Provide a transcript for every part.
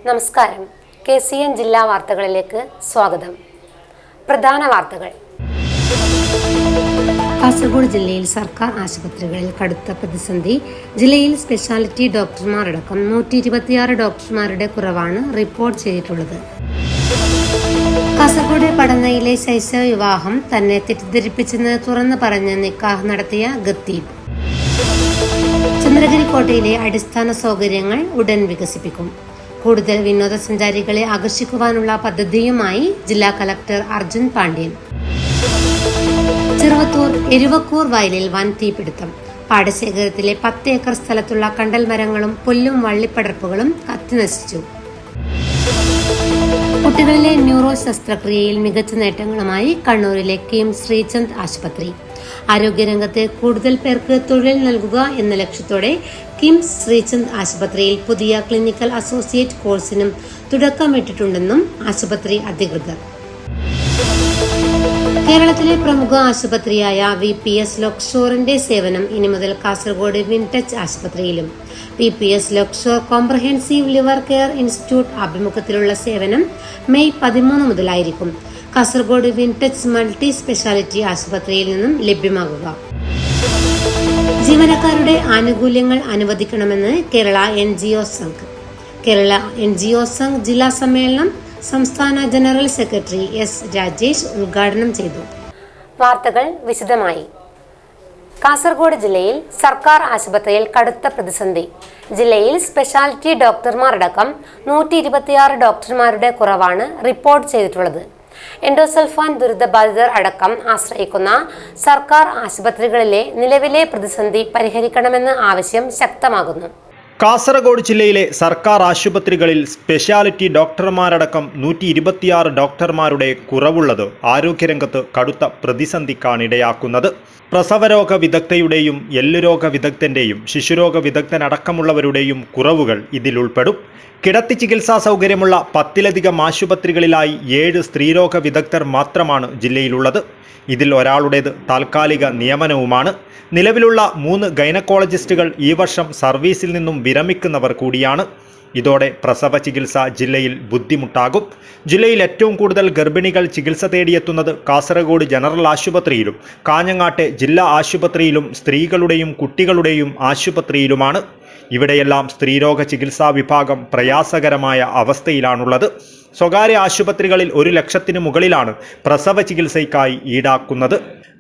നമസ്കാരം. KCN ജില്ലാ വാർത്തകളിലേക്ക് സ്വാഗതം. പ്രധാന വാർത്തകൾ. കാസർഗോഡ് ജില്ലയിൽ സർക്കാർ ആശുപത്രികളിൽ കടുത്ത പ്രതിസന്ധി. ജില്ലയിൽ സ്പെഷ്യാലിറ്റി ഡോക്ടർമാരടക്കം 126 ഡോക്ടർമാരുടെ കുറവാണ് റിപ്പോർട്ട് ചെയ്തിട്ടുള്ളത്. കാസർഗോഡ് പടന്നയിലെ ശൈശവ വിവാഹം തന്നെ തെറ്റിദ്ധരിപ്പിച്ചെന്ന് തുറന്നു പറഞ്ഞ് നിക്കാഹ് നടത്തിയ ഖത്തീബ്. ചന്ദ്രഗിരി കോട്ടയിലെ അടിസ്ഥാന സൗകര്യങ്ങൾ ഉടൻ വികസിപ്പിക്കും. കൂടുതൽ വിനോദസഞ്ചാരികളെ ആകർഷിക്കുവാനുള്ള പദ്ധതിയുമായി ജില്ലാ കളക്ടർ അർജുൻ പാണ്ഡ്യൻ. ചെറുവത്തൂർ എരുവക്കൂർ വയലിൽ വൻ തീപിടുത്തം. പാടശേഖരത്തിലെ 10 ഏക്കർ സ്ഥലത്തുള്ള കണ്ടൽ മരങ്ങളും പുല്ലും വള്ളിപ്പടർപ്പുകളും കത്തിനശിച്ചു. കുട്ടികളിലെ ന്യൂറോ ശസ്ത്രക്രിയയിൽ മികച്ച നേട്ടങ്ങളുമായി കണ്ണൂരിലെ കിംസ് ശ്രീചന്ദ് ആശുപത്രി. ആരോഗ്യരംഗത്തെ കൂടുതൽ പേർക്ക് തൊഴിൽ നൽകുക എന്ന ലക്ഷ്യത്തോടെ കിംസ് ശ്രീചന്ദ് ആശുപത്രിയിൽ പുതിയ ക്ലിനിക്കൽ അസോസിയേറ്റ് കോഴ്സിനും തുടക്കമിട്ടിട്ടുണ്ടെന്നും ആശുപത്രി അധികൃതർ. കേരളത്തിലെ പ്രമുഖ ആശുപത്രിയായ VPS ലോക്ക്ഷോറിന്റെ സേവനം ഇനി മുതൽ കാസർഗോഡ് വിൻടച്ച് ആശുപത്രിയിലും. VPS Lakeshore comprehensive liver care institute ആഭിമുഖ്യത്തിലുള്ള സേവനം മെയ് 13 മുതലായിരിക്കും കാസർഗോഡ് വിൻടച്ച് മൾട്ടി സ്പെഷ്യാലിറ്റി ആശുപത്രിയിൽ നിന്നും ലഭ്യമാകുക. ജീവനക്കാരുടെ ആനുകൂല്യങ്ങൾ അനുവദിക്കണമെന്ന് കേരള NGO സംഘ്. കേരള NGO സംഘ് ജില്ലാ സമ്മേളനം സംസ്ഥാന ജനറൽ സെക്രട്ടറി S രാജേഷ് ഉദ്ഘാടനം ചെയ്തു. വാർത്തകൾ വിശദമായി. കാസർഗോഡ് ജില്ലയിൽ സർക്കാർ ആശുപത്രിയിൽ കടുത്ത പ്രതിസന്ധി. ജില്ലയിൽ സ്പെഷ്യാലിറ്റി ഡോക്ടർമാരടക്കം 126 ഡോക്ടർമാരുടെ കുറവാണ് റിപ്പോർട്ട് ചെയ്തിട്ടുള്ളത്. എൻഡോസൾഫാൻ ദുരിതബാധിതർ അടക്കം ആശ്രയിക്കുന്ന സർക്കാർ ആശുപത്രികളിലെ നിലവിലെ പ്രതിസന്ധി പരിഹരിക്കണമെന്ന ആവശ്യം ശക്തമാകുന്നു. കാസർഗോഡ് ജില്ലയിലെ സർക്കാർ ആശുപത്രികളിൽ സ്പെഷ്യാലിറ്റി ഡോക്ടർമാരടക്കം 126 ഡോക്ടർമാരുടെ കുറവുള്ളത് ആരോഗ്യരംഗത്ത് കടുത്ത പ്രതിസന്ധിക്കാണിടയാക്കുന്നത്. പ്രസവരോഗ വിദഗ്ധയുടെയും എല്ലുരോഗ വിദഗ്ധന്റെയും ശിശുരോഗ വിദഗ്ധനടക്കമുള്ളവരുടെയും കുറവുകൾ ഇതിലുൾപ്പെടും. കിടത്തി ചികിത്സാ സൗകര്യമുള്ള 10ലധികം ആശുപത്രികളിലായി 7 സ്ത്രീരോഗ വിദഗ്ധർ മാത്രമാണ് ജില്ലയിലുള്ളത്. ഇതിൽ ഒരാളുടേത് താൽക്കാലിക നിയമനവുമാണ്. നിലവിലുള്ള 3 ഗൈനക്കോളജിസ്റ്റുകൾ ഈ വർഷം സർവീസിൽ നിന്നും വിരമിക്കുന്നവർ കൂടിയാണ്. ഇതോടെ പ്രസവ ചികിത്സ ജില്ലയിൽ ബുദ്ധിമുട്ടാകും. ജില്ലയിൽ ഏറ്റവും കൂടുതൽ ഗർഭിണികൾ ചികിത്സ തേടിയെത്തുന്നത് കാസർഗോഡ് ജനറൽ ആശുപത്രിയിലും കാഞ്ഞങ്ങാട്ടെ ജില്ലാ ആശുപത്രിയിലും സ്ത്രീകളുടെയും കുട്ടികളുടെയും ആശുപത്രിയിലുമാണ്. ഇവിടെയെല്ലാം സ്ത്രീരോഗ ചികിത്സാ വിഭാഗം പ്രയാസകരമായ അവസ്ഥയിലാണുള്ളത്. സ്വകാര്യ ആശുപത്രികളിൽ 1 ലക്ഷത്തിന് മുകളിലാണ് പ്രസവ ചികിത്സയ്ക്കായി ഈടാക്കുന്നത്.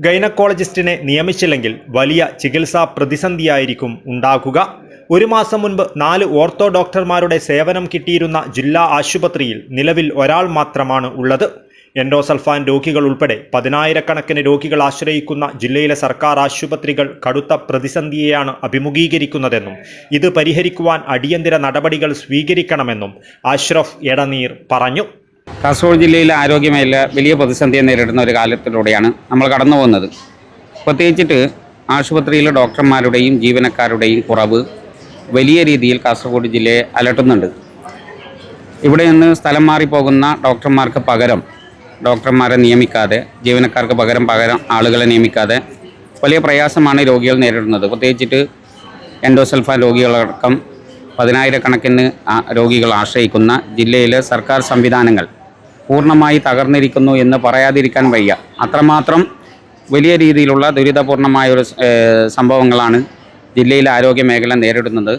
ഗൈനക്കോളജിസ്റ്റിനെ നിയമിച്ചില്ലെങ്കിൽ വലിയ ചികിത്സാ പ്രതിസന്ധിയായിരിക്കും ഉണ്ടാകുക. 1 മാസം മുൻപ് 4 ഓർത്തോ ഡോക്ടർമാരുടെ സേവനം കിട്ടിയിരുന്ന ജില്ലാ ആശുപത്രിയിൽ നിലവിൽ ഒരാൾ മാത്രമാണ് ഉള്ളത്. എൻഡോസൾഫാൻ രോഗികൾ ഉൾപ്പെടെ 10,000-കണക്കിന് രോഗികൾ ആശ്രയിക്കുന്ന ജില്ലയിലെ സർക്കാർ ആശുപത്രികൾ കടുത്ത പ്രതിസന്ധിയെയാണ് അഭിമുഖീകരിക്കുന്നതെന്നും ഇത് പരിഹരിക്കുവാൻ അടിയന്തര നടപടികൾ സ്വീകരിക്കണമെന്നും അഷ്റഫ് എടനീർ പറഞ്ഞു. കാസർഗോഡ് ജില്ലയിലെ ആരോഗ്യമേഖല വലിയ പ്രതിസന്ധിയെ നേരിടുന്ന ഒരു കാലത്തിലൂടെയാണ് നമ്മൾ കടന്നു പോകുന്നത്. പ്രത്യേകിച്ചിട്ട് ആശുപത്രിയിലെ ഡോക്ടർമാരുടെയും ജീവനക്കാരുടെയും കുറവ് വലിയ രീതിയിൽ കാസർഗോഡ് ജില്ലയെ അലട്ടുന്നുണ്ട്. ഇവിടെ നിന്ന് സ്ഥലം മാറിപ്പോകുന്ന ഡോക്ടർമാർക്ക് പകരം ഡോക്ടർമാരെ നിയമിക്കാതെ, ജീവനക്കാർക്ക് പകരം ആളുകളെ നിയമിക്കാതെ വലിയ പ്രയാസമാണ് രോഗികൾ നേരിടുന്നത്. പ്രത്യേകിച്ചിട്ട് എൻഡോസൾഫാൻ രോഗികളടക്കം 10,000-കണക്കിന് രോഗികൾ ആശ്രയിക്കുന്ന ജില്ലയിലെ സർക്കാർ സംവിധാനങ്ങൾ പൂർണ്ണമായി തകർന്നിരിക്കുന്നു എന്ന് പറയാതിരിക്കാൻ വയ്യ. അത്രമാത്രം വലിയ രീതിയിലുള്ള ദുരിതപൂർണമായ ഒരു സംഭവങ്ങളാണ് ജില്ലയിലെ ആരോഗ്യ മേഖല നേരിടുന്നത്.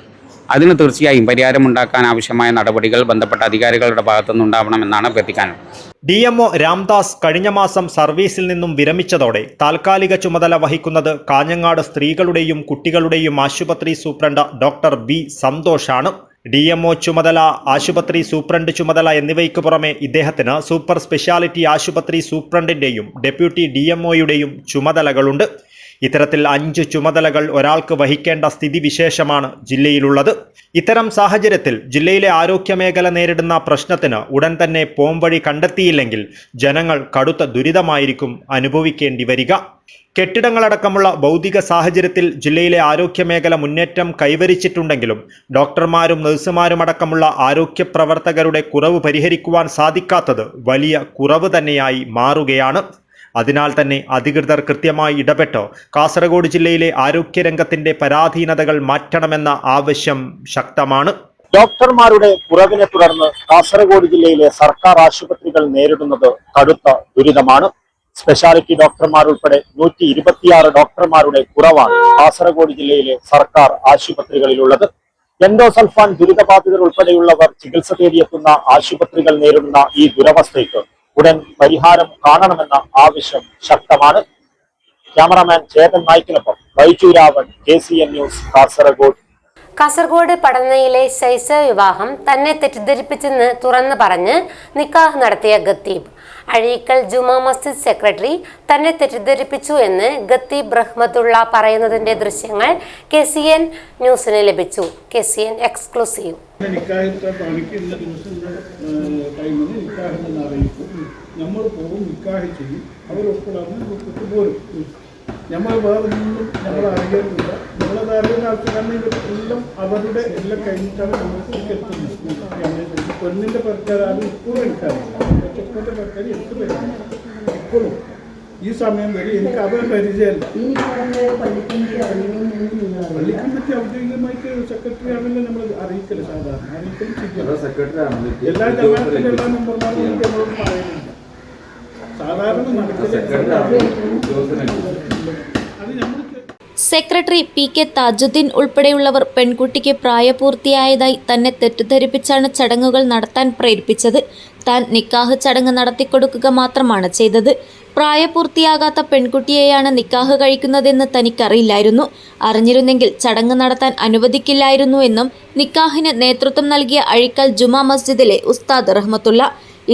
അതിന് തീർച്ചയായും പരിഹാരമുണ്ടാക്കാൻ ആവശ്യമായ നടപടികൾ ബന്ധപ്പെട്ട അധികാരികളുടെ ഭാഗത്തുനിന്നുണ്ടാവണമെന്നാണ് അഭ്യർത്ഥിക്കാനുള്ളത്. DMO രാംദാസ് കഴിഞ്ഞ മാസം സർവീസിൽ നിന്നും വിരമിച്ചതോടെ താൽക്കാലിക ചുമതല വഹിക്കുന്നത് കാഞ്ഞങ്ങാട് സ്ത്രീകളുടെയും കുട്ടികളുടെയും ആശുപത്രി സൂപ്രണ്ട് ഡോക്ടർ B സന്തോഷാണ്. DMO ചുമതല, ആശുപത്രി സൂപ്രണ്ട് ചുമതല എന്നിവയ്ക്ക് പുറമെ ഇദ്ദേഹത്തിന് സൂപ്പർ സ്പെഷ്യാലിറ്റി ആശുപത്രി സൂപ്രണ്ടിന്റെയും ഡെപ്യൂട്ടി DMOയുടെയും ചുമതലകളുണ്ട്. ഇത്തരത്തിൽ 5 ചുമതലകൾ ഒരാൾക്ക് വഹിക്കേണ്ട സ്ഥിതിവിശേഷമാണ് ജില്ലയിലുള്ളത്. ഇത്തരം സാഹചര്യത്തിൽ ജില്ലയിലെ ആരോഗ്യമേഖല നേരിടുന്ന പ്രശ്നത്തിന് ഉടൻ തന്നെ പോംവഴി കണ്ടെത്തിയില്ലെങ്കിൽ ജനങ്ങൾ കടുത്ത ദുരിതമായിരിക്കും അനുഭവിക്കേണ്ടി വരിക. കെട്ടിടങ്ങളടക്കമുള്ള ഭൗതിക സാഹചര്യത്തിൽ ജില്ലയിലെ ആരോഗ്യമേഖല മുന്നേറ്റം കൈവരിച്ചിട്ടുണ്ടെങ്കിലും ഡോക്ടർമാരും നഴ്സുമാരും അടക്കമുള്ള ആരോഗ്യ പ്രവർത്തകരുടെ കുറവ് പരിഹരിക്കുവാൻ സാധിക്കാത്തത് വലിയ കുറവ് തന്നെയായി മാറുകയാണ്. അതിനാൽ തന്നെ അധികൃതർ കൃത്യമായി ഇടപെട്ട് കാസർഗോഡ് ജില്ലയിലെ ആരോഗ്യരംഗത്തിന്റെ പരാധീനതകൾ മാറ്റണമെന്ന ആവശ്യം ശക്തമാണ്. ഡോക്ടർമാരുടെ കുറവിനെ തുടർന്ന് കാസർഗോഡ് ജില്ലയിലെ സർക്കാർ ആശുപത്രികൾ നേരിടുന്നത് കടുത്ത ദുരിതമാണ്. സ്പെഷ്യാലിറ്റി ഡോക്ടർമാർ ഉൾപ്പെടെ 126 ഡോക്ടർമാരുടെ കുറവാണ് കാസർഗോഡ് ജില്ലയിലെ സർക്കാർ ആശുപത്രികളിലുള്ളത്. എൻഡോസൾഫാൻ ദുരിതബാധിതർ ഉൾപ്പെടെയുള്ളവർ ചികിത്സ തേടിയെത്തുന്ന ആശുപത്രികൾ നേരിടുന്ന ഈ ദുരവസ്ഥയ്ക്ക് ഉടൻ പരിഹാരം കാണണമെന്ന ആവശ്യം ശക്തമാണ്. ക്യാമറാമാൻ ചേതൻ നായ്ക്കിനൊപ്പം ബൈജു KCN ന്യൂസ് കാസർഗോഡ്. കാസർഗോഡ് പടന്നയിലെ ശൈശവ വിവാഹം തന്നെ തെറ്റിദ്ധരിപ്പിച്ചെന്ന് തുറന്നു പറഞ്ഞ് നിക്കാഹ് നടത്തിയ ഖത്തീബ്. അഴീക്കൽ ജുമാ മസ്ജിദ് സെക്രട്ടറി തന്നെ തെറ്റിദ്ധരിപ്പിച്ചു എന്ന് ഖത്തീബ് റഹ്മത്തുള്ള പറയുന്നതിന്റെ ദൃശ്യങ്ങൾ KCN ന്യൂസിന് ലഭിച്ചു. KCN exclusive. നമ്മൾ പോകും, നിക്കാഹ് ചെയ്യും, അവർ നമ്മൾ വേറൊന്നും നമ്മൾ അറിയുന്നില്ല. നമ്മളത് അറിയുന്ന ആൾക്കാരാണ് ഇവരെല്ലാം അവരുടെ എല്ലാം കഴിഞ്ഞിട്ടാണ് നമുക്ക് എത്തുന്നത്. പെണ്ണിൻ്റെ പെരക്കാരും ഇപ്പോഴും എനിക്കറിയില്ല, ചെക്കൻ്റെ പെരക്കാർ എനിക്ക് പരിചയം ഇപ്പോഴും ഈ സമയം വരെ എനിക്ക് അവരെ പരിചയമല്ല. പള്ളിക്കമ്മിറ്റി ഔദ്യോഗികമായിട്ട് സെക്രട്ടറി ആണെങ്കിലും നമ്മൾ അറിയിക്കല്, സാധാരണ അറിയിക്കലും ചെയ്യും. എല്ലാ ജമാഅത്തിൻ്റെ എല്ലാ മെമ്പർമാരും എനിക്ക് നമ്മളോട് പറയുന്നില്ല. സാധാരണ സെക്രട്ടറി PK താജുദ്ദീൻ ഉൾപ്പെടെയുള്ളവർ പെൺകുട്ടിക്ക് പ്രായപൂർത്തിയായതായി തന്നെ തെറ്റിദ്ധരിപ്പിച്ചാണ് ചടങ്ങുകൾ നടത്താൻ പ്രേരിപ്പിച്ചത്. താൻ നിക്കാഹ് ചടങ്ങ് നടത്തിക്കൊടുക്കുക മാത്രമാണ് ചെയ്തത്. പ്രായപൂർത്തിയാകാത്ത പെൺകുട്ടിയെയാണ് നിക്കാഹ് കഴിക്കുന്നതെന്ന് തനിക്കറിയില്ലായിരുന്നു. അറിഞ്ഞിരുന്നെങ്കിൽ ചടങ്ങ് നടത്താൻ അനുവദിക്കില്ലായിരുന്നു എന്നും നിക്കാഹിന് നേതൃത്വം നൽകിയ അഴീക്കൽ ജുമാ മസ്ജിദിലെ ഉസ്താദ് റഹ്മത്തുള്ള.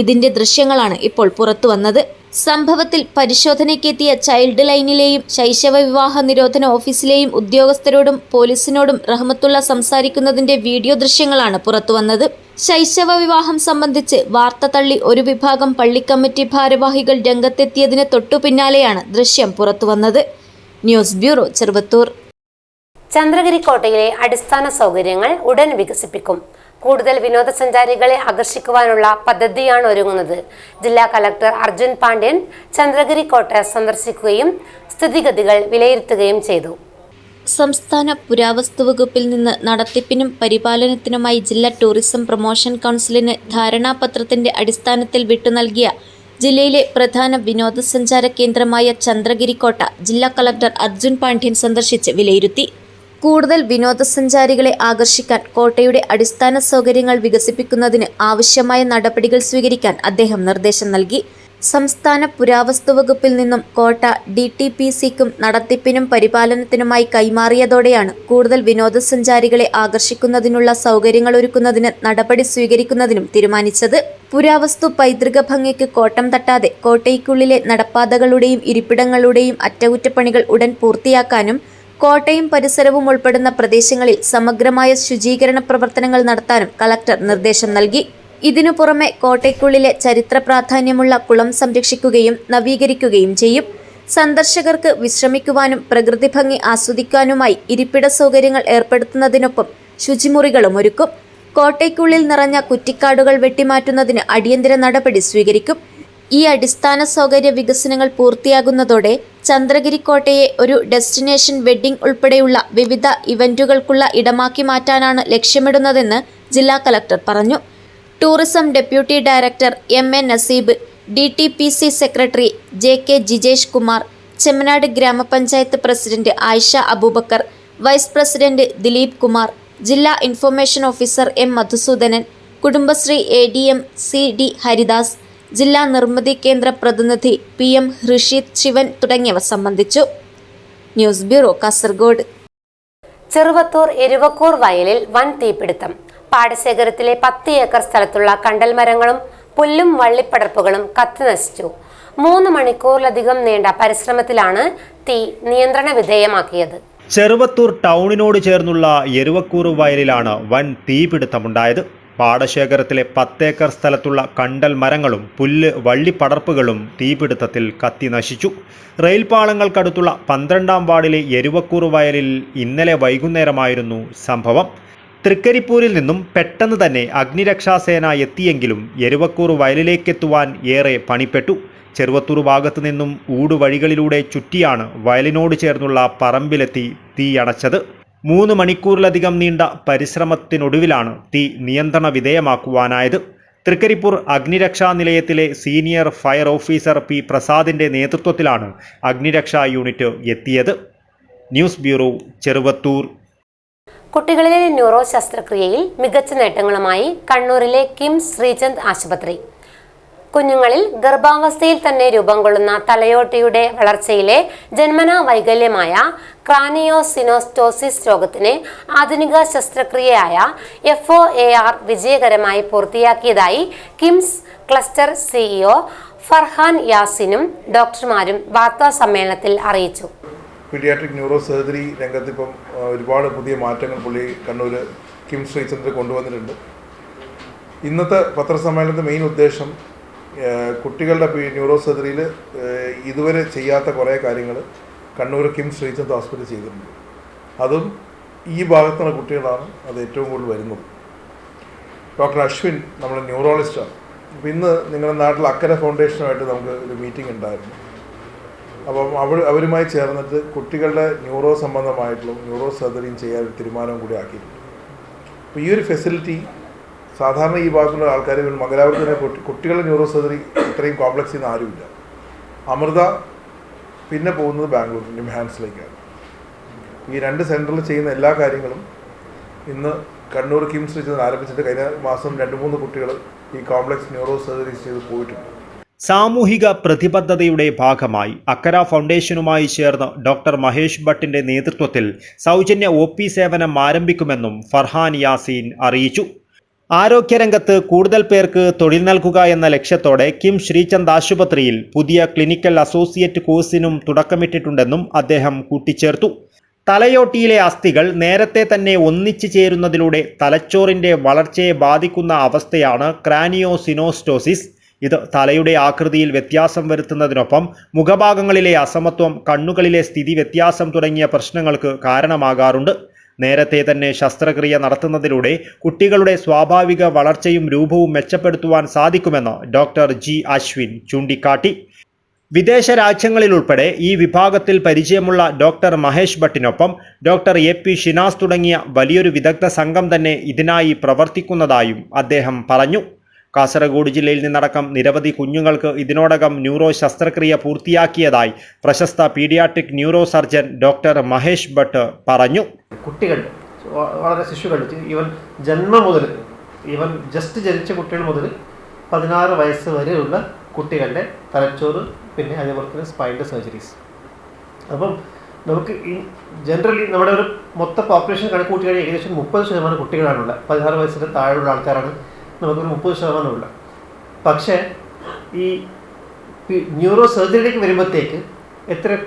ഇതിന്റെ ദൃശ്യങ്ങളാണ് ഇപ്പോൾ പുറത്തു വന്നത്. സംഭവത്തിൽ പരിശോധനയ്ക്കെത്തിയ ചൈൽഡ് ലൈനിലെയും ശൈശവ വിവാഹ നിരോധന ഓഫീസിലെയും ഉദ്യോഗസ്ഥരോടും പോലീസിനോടും റഹ്മത്തുള്ള സംസാരിക്കുന്നതിന്റെ വീഡിയോ ദൃശ്യങ്ങളാണ് പുറത്തുവന്നത്. ശൈശവ വിവാഹം സംബന്ധിച്ച് വാർത്ത തള്ളി ഒരു വിഭാഗം പള്ളിക്കമ്മിറ്റി ഭാരവാഹികൾ രംഗത്തെത്തിയതിന് തൊട്ടു പിന്നാലെയാണ് ദൃശ്യം പുറത്തുവന്നത്. News bureau, Cheruvathur. ചന്ദ്രഗിരി കോട്ടയിലെ അടിസ്ഥാന സൗകര്യങ്ങൾ ഉടൻ വികസിപ്പിക്കും. കൂടുതൽ വിനോദസഞ്ചാരികളെ ആകർഷിക്കുവാനുള്ള പദ്ധതിയാണ് ഒരുങ്ങുന്നത്. ജില്ലാ കളക്ടർ അർജുൻ പാണ്ഡ്യൻ ചന്ദ്രഗിരി കോട്ട സന്ദർശിക്കുകയും സ്ഥിതിഗതികൾ വിലയിരുത്തുകയും ചെയ്തു. സംസ്ഥാന പുരാവസ്തു വകുപ്പിൽ നിന്ന് നടത്തിപ്പിനും പരിപാലനത്തിനുമായി ജില്ലാ ടൂറിസം പ്രൊമോഷൻ കൗൺസിലിന് ധാരണാപത്രത്തിന്റെ അടിസ്ഥാനത്തിൽ വിട്ടുനൽകിയ ജില്ലയിലെ പ്രധാന വിനോദസഞ്ചാര കേന്ദ്രമായ ചന്ദ്രഗിരി കോട്ട ജില്ലാ കളക്ടർ അർജുൻ പാണ്ഡ്യൻ സന്ദർശിച്ച് വിലയിരുത്തി. കൂടുതൽ വിനോദസഞ്ചാരികളെ ആകർഷിക്കാൻ കോട്ടയുടെ അടിസ്ഥാന സൗകര്യങ്ങൾ വികസിപ്പിക്കുന്നതിന് ആവശ്യമായ നടപടികൾ സ്വീകരിക്കാൻ അദ്ദേഹം നിർദ്ദേശം നൽകി. സംസ്ഥാന പുരാവസ്തു വകുപ്പിൽ നിന്നും കോട്ട DTPCക്കും നടത്തിപ്പിനും പരിപാലനത്തിനുമായി കൈമാറിയതോടെയാണ് കൂടുതൽ വിനോദസഞ്ചാരികളെ ആകർഷിക്കുന്നതിനുള്ള സൗകര്യങ്ങൾ ഒരുക്കുന്നതിന് നടപടി സ്വീകരിക്കുന്നതിനും തീരുമാനിച്ചത്. പുരാവസ്തു പൈതൃക ഭംഗിക്ക് കോട്ടം തട്ടാതെ കോട്ടയ്ക്കുള്ളിലെ നടപ്പാതകളുടെയും ഇരിപ്പിടങ്ങളുടെയും അറ്റകുറ്റപ്പണികൾ ഉടൻ പൂർത്തിയാക്കാനും കോട്ടയും പരിസരവും ഉൾപ്പെടുന്ന പ്രദേശങ്ങളിൽ സമഗ്രമായ ശുചീകരണ പ്രവർത്തനങ്ങൾ നടത്താനും കളക്ടർ നിർദ്ദേശം നൽകി. ഇതിനു പുറമെ കോട്ടയ്ക്കുള്ളിലെ ചരിത്ര പ്രാധാന്യമുള്ള കുളം സംരക്ഷിക്കുകയും നവീകരിക്കുകയും ചെയ്യും. സന്ദർശകർക്ക് വിശ്രമിക്കുവാനും പ്രകൃതി ഭംഗി ആസ്വദിക്കാനുമായി ഇരിപ്പിട സൗകര്യങ്ങൾ ഏർപ്പെടുത്തുന്നതിനൊപ്പം ശുചിമുറികളും ഒരുക്കും. കോട്ടയ്ക്കുള്ളിൽ നിറഞ്ഞ കുറ്റിക്കാടുകൾ വെട്ടിമാറ്റുന്നതിന് അടിയന്തര നടപടി സ്വീകരിക്കും. ഈ അടിസ്ഥാന സൗകര്യ വികസനങ്ങൾ പൂർത്തിയാകുന്നതോടെ ചന്ദ്രഗിരി കോട്ടയെ ഒരു ഡെസ്റ്റിനേഷൻ വെഡ്ഡിംഗ് ഉൾപ്പെടെയുള്ള വിവിധ ഇവന്റുകൾക്കുള്ള ഇടമാക്കി മാറ്റാനാണ് ലക്ഷ്യമിടുന്നതെന്ന് ജില്ലാ കളക്ടർ പറഞ്ഞു. Tourism deputy director MA Naseeb, DTPC secretary JK Jijesh Kumar, Chemmanad ഗ്രാമപഞ്ചായത്ത് president Ayisha Abubakar, vice president Dileep Kumar, ജില്ലാ information officer M Madhusoodanan, Kudumbashree ADM CD Haridas, ജില്ലാ നിർമ്മിതി കേന്ദ്ര പ്രതിനിധി PM ഹൃഷിത് ശിവൻ തുടങ്ങിയവർ സംബന്ധിച്ചു. News bureau, Kasaragod. ചെറുവത്തൂർ എരുവക്കൂർ വയലിൽ വൻ തീപിടുത്തം. പാടശേഖരത്തിലെ 10 ഏക്കർ സ്ഥലത്തുള്ള കണ്ടൽ മരങ്ങളും പുല്ലും വള്ളിപ്പടർപ്പുകളും കത്തിനശിച്ചു. 3 മണിക്കൂറിലധികം നീണ്ട പരിശ്രമത്തിലാണ് തീ നിയന്ത്രണ വിധേയമാക്കിയത്. ചെറുവത്തൂർ ടൗണിനോട് ചേർന്നുള്ള എരുവക്കൂർ വയലിലാണ് വൻ തീപിടുത്തമുണ്ടായത്. പാടശേഖരത്തിലെ 10 ഏക്കർ സ്ഥലത്തുള്ള കണ്ടൽ മരങ്ങളും പുല്ല് വള്ളിപ്പടർപ്പുകളും തീപിടുത്തത്തിൽ കത്തി നശിച്ചു. റെയിൽപാളങ്ങൾക്കടുത്തുള്ള 12-ാം വാർഡിലെ എരുവക്കൂർ വയലിൽ ഇന്നലെ വൈകുന്നേരമായിരുന്നു സംഭവം. തൃക്കരിപ്പൂരിൽ നിന്നും പെട്ടെന്ന് തന്നെ അഗ്നിരക്ഷാസേന എത്തിയെങ്കിലും എരുവക്കൂർ വയലിലേക്കെത്തുവാൻ ഏറെ പണിപ്പെട്ടു. ചെറുവത്തൂർ ഭാഗത്തു നിന്നും ഊടുവഴികളിലൂടെ ചുറ്റിയാണ് വയലിനോട് ചേർന്നുള്ള പറമ്പിലെത്തി തീയണച്ചത്. 3 മണിക്കൂറിലധികം നീണ്ട പരിശ്രമത്തിനൊടുവിലാണ് തീ നിയന്ത്രണ വിധേയമാക്കുവാനായത്. തൃക്കരിപ്പൂർ അഗ്നിരക്ഷാ നിലയത്തിലെ സീനിയർ ഫയർ ഓഫീസർ പി പ്രസാദിന്റെ നേതൃത്വത്തിലാണ് അഗ്നിരക്ഷാ യൂണിറ്റ് എത്തിയത്. News bureau, Cheruvathur. കുട്ടികളിലെ ന്യൂറോ ശസ്ത്രക്രിയയിൽ മികച്ച നേട്ടങ്ങളുമായി കണ്ണൂരിലെ കിംസ് ശ്രീചന്ദ് ആശുപത്രി. കുഞ്ഞുങ്ങളിൽ ഗർഭാവസ്ഥയിൽ തന്നെ രൂപം കൊള്ളുന്ന തലയോട്ടിയുടെ വളർച്ചയിലെ ജന്മനാ വൈകല്യമായ ക്രാനിയോസിനോസ്റ്റോസിസ് രോഗത്തിന് ആധുനിക ശസ്ത്രക്രിയയായ FOAR വിജയകരമായി പൂർത്തിയാക്കിയതായി കിംസ് ക്ലസ്റ്റർ CEO ഫർഹാൻ യാസിനും ഡോക്ടർമാരും വാർത്താ സമ്മേളനത്തിൽ അറിയിച്ചു. പീഡിയാട്രിക് ന്യൂറോ സർജറി രംഗത്തിപ്പം ഒരുപാട് പുതിയ മാറ്റങ്ങൾ പുള്ളി കണ്ണൂർ കിംസ് ശ്രീചന്ദ്ര കൊണ്ടുവന്നിട്ടുണ്ട്. ഇന്നത്തെ പത്രസമ്മേളനത്തിൻ്റെ മെയിൻ ഉദ്ദേശം കുട്ടികളുടെ ന്യൂറോ സർജറിയിൽ ഇതുവരെ ചെയ്യാത്ത കുറേ കാര്യങ്ങൾ കണ്ണൂർ കിംസ് ശ്രീചന്ദ് ഹോസ്പിറ്റൽ ചെയ്തിട്ടുണ്ട്. അതും ഈ ഭാഗത്തുള്ള കുട്ടികളാണ് അത് ഏറ്റവും കൂടുതൽ വരുന്നത്. ഡോക്ടർ അശ്വിൻ നമ്മുടെ ന്യൂറോളജിസ്റ്റാണ്. അപ്പോൾ ഇന്ന് നിങ്ങളുടെ നാട്ടിൽ അക്കര ഫൗണ്ടേഷനുമായിട്ട് നമുക്ക് ഒരു മീറ്റിംഗ് ഉണ്ടായിരുന്നു. അപ്പം അവരുമായി ചേർന്നിട്ട് കുട്ടികളുടെ ന്യൂറോ സംബന്ധമായിട്ടുള്ള ന്യൂറോ സർജറിയും ചെയ്യാൻ ഒരു തീരുമാനം കൂടി ആക്കിയിട്ടുണ്ട്. അപ്പോൾ ഈ ഒരു ഫെസിലിറ്റി സാധാരണ ഈ ഭാഗത്തുള്ള ആൾക്കാർ മംഗലാപുരത്തിനെ കുട്ടികളുടെ ന്യൂറോ സർജറി ഇത്രയും കോംപ്ലക്സ് ചെയ്യുന്ന ആരുമില്ല. അമൃത പിന്നെ പോകുന്നത് ബാംഗ്ലൂർ നിംഹാൻസിലേക്കാണ്. ഈ 2 സെൻറ്ററിൽ ചെയ്യുന്ന എല്ലാ കാര്യങ്ങളും ഇന്ന് കണ്ണൂർ കിംസ് ശ്രീചന്ദ് ആരംഭിച്ചിട്ട് കഴിഞ്ഞ മാസം 2-3 കുട്ടികൾ ഈ കോംപ്ലക്സ് ന്യൂറോ സർജറി ചെയ്ത് പോയിട്ടുണ്ട്. സാമൂഹിക പ്രതിബദ്ധതയുടെ ഭാഗമായി അക്കര ഫൗണ്ടേഷനുമായി ചേർന്ന് ഡോക്ടർ മഹേഷ് ഭട്ടിന്റെ നേതൃത്വത്തിൽ സൗജന്യ OP സേവനം ആരംഭിക്കുമെന്നും ഫർഹാൻ യാസീൻ അറിയിച്ചു. ആരോഗ്യരംഗത്ത് കൂടുതൽ പേർക്ക് തൊഴിൽ നൽകുക എന്ന ലക്ഷ്യത്തോടെ കിംസ് ശ്രീചന്ദ് ആശുപത്രിയിൽ പുതിയ ക്ലിനിക്കൽ അസോസിയേറ്റ് കോഴ്സിനും തുടക്കമിട്ടിട്ടുണ്ടെന്നും അദ്ദേഹം കൂട്ടിച്ചേർത്തു. തലയോട്ടിയിലെ അസ്ഥികൾ നേരത്തെ തന്നെ ഒന്നിച്ചു ചേരുന്നതിലൂടെ തലച്ചോറിന്റെ വളർച്ചയെ ബാധിക്കുന്ന അവസ്ഥയാണ് ക്രാനിയോസിനോസ്റ്റോസിസ്. ഇത് തലയുടെ ആകൃതിയിൽ വ്യത്യാസം വരുത്തുന്നതിനൊപ്പം മുഖഭാഗങ്ങളിലെ അസമത്വം, കണ്ണുകളിലെ സ്ഥിതി വ്യത്യാസം തുടങ്ങിയ പ്രശ്നങ്ങൾക്ക് കാരണമാകാറുണ്ട്. നേരത്തെ തന്നെ ശസ്ത്രക്രിയ നടത്തുന്നതിലൂടെ കുട്ടികളുടെ സ്വാഭാവിക വളർച്ചയും രൂപവും മെച്ചപ്പെടുത്തുവാൻ സാധിക്കുമെന്ന് ഡോക്ടർ G. അശ്വിൻ ചൂണ്ടിക്കാട്ടി. വിദേശ രാജ്യങ്ങളിലുൾപ്പെടെ ഈ വിഭാഗത്തിൽ പരിചയമുള്ള ഡോക്ടർ മഹേഷ് ഭട്ടിനൊപ്പം ഡോക്ടർ AP ഷിനാസ് തുടങ്ങിയ വലിയൊരു വിദഗ്ധ സംഘം തന്നെ ഇതിനായി പ്രവർത്തിക്കുന്നതായും അദ്ദേഹം പറഞ്ഞു. കാസർഗോഡ് ജില്ലയിൽ നിന്നടക്കം നിരവധി കുഞ്ഞുങ്ങൾക്ക് ഇതിനോടകം ന്യൂറോ ശസ്ത്രക്രിയ പൂർത്തിയാക്കിയതായി പ്രശസ്ത paediatric neuro surgeon doctor Mahesh Bhatt പറഞ്ഞു. കുട്ടികൾ വളരെ ശിശുക്കൾ ഈവൻ ജന്മം മുതൽ ഈവൻ ജസ്റ്റ് ജനിച്ച കുട്ടികൾ മുതൽ 16 വയസ്സ് വരെയുള്ള കുട്ടികളുടെ തലച്ചോറ് പിന്നെ അതേപോലെ തന്നെ സ്പൈൻ്റെ സർജറീസ്. അപ്പം നമുക്ക് ഈ ജനറലി നമ്മുടെ ഒരു മൊത്ത പോപ്പുലേഷൻ കണക്ക് കൂട്ടിയാൽ ഏകദേശം 30% കുട്ടികളാണുള്ളത്. 16 വയസ്സിന് താഴെയുള്ള ആൾക്കാരാണ് നമുക്കൊരു 30% ഉള്ളത്. പക്ഷേ ഈ ന്യൂറോ സർജറിയിലേക്ക് വരുമ്പോഴത്തേക്ക്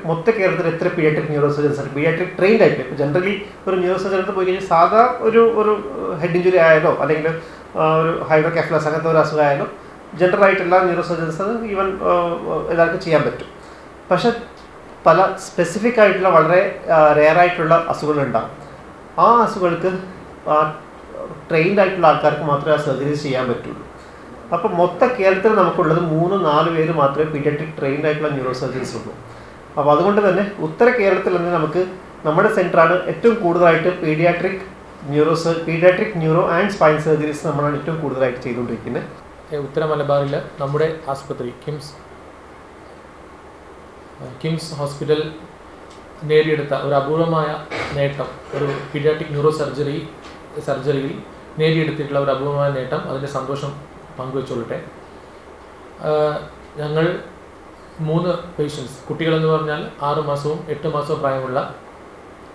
മൊത്ത കേരളത്തിൽ എത്ര പീഡിയാട്രിക് ന്യൂറോ സർജൻസ് ആണ് പീഡിയാട്രിക് ട്രെയിൻഡ് ആയിട്ട്? ഇപ്പോൾ ജനറലി ഒരു ന്യൂറോ സർജറി പോയി കഴിഞ്ഞാൽ സാധാ ഒരു ഹെഡ് ഇഞ്ചുറി ആയാലോ അല്ലെങ്കിൽ ഒരു ഹൈഡ്രോകെഫലസ് അങ്ങനത്തെ ഒരു അസുഖമായാലോ ജനറൽ ആയിട്ടുള്ള ന്യൂറോ സർജൻസ് ഈവൻ എല്ലാവർക്കും ചെയ്യാൻ പറ്റും. പക്ഷെ പല സ്പെസിഫിക് ആയിട്ടുള്ള വളരെ റെയർ ആയിട്ടുള്ള അസുഖങ്ങളുണ്ടാകും. ആ അസുഖങ്ങൾക്ക് ട്രെയിൻഡ് ആയിട്ടുള്ള ആൾക്കാർക്ക് മാത്രമേ ആ സർജറി ചെയ്യാൻ പറ്റുള്ളൂ. അപ്പോൾ മൊത്ത കേരളത്തിൽ നമുക്കുള്ളത് 3-4 പേര് മാത്രമേ പീഡിയാട്രിക് ട്രെയിൻഡ് ആയിട്ടുള്ള ന്യൂറോ സർജൻസ് ഉള്ളൂ. അപ്പോൾ അതുകൊണ്ട് തന്നെ ഉത്തര കേരളത്തിൽ തന്നെ നമുക്ക് നമ്മുടെ സെൻ്ററാണ് ഏറ്റവും കൂടുതലായിട്ട് paediatric neuro and spine surgeries നമ്മളാണ് ഏറ്റവും കൂടുതലായിട്ട് ചെയ്തുകൊണ്ടിരിക്കുന്നത്. ഉത്തര മലബാറിൽ നമ്മുടെ ആശുപത്രി കിംസ് ഹോസ്പിറ്റൽ നേടിയെടുത്ത ഒരു അപൂർവമായ നേട്ടം, ഒരു പീഡിയാട്രിക് ന്യൂറോ സർജറിയിൽ നേടിയെടുത്തിട്ടുള്ള ഒരു അപൂർവമായ നേട്ടം, അതിൻ്റെ സന്തോഷം പങ്കുവെച്ചോളട്ടെ. ഞങ്ങൾ 3 പേഷ്യൻസ്, കുട്ടികളെന്ന് പറഞ്ഞാൽ 6 മാസവും 8 മാസവും പ്രായമുള്ള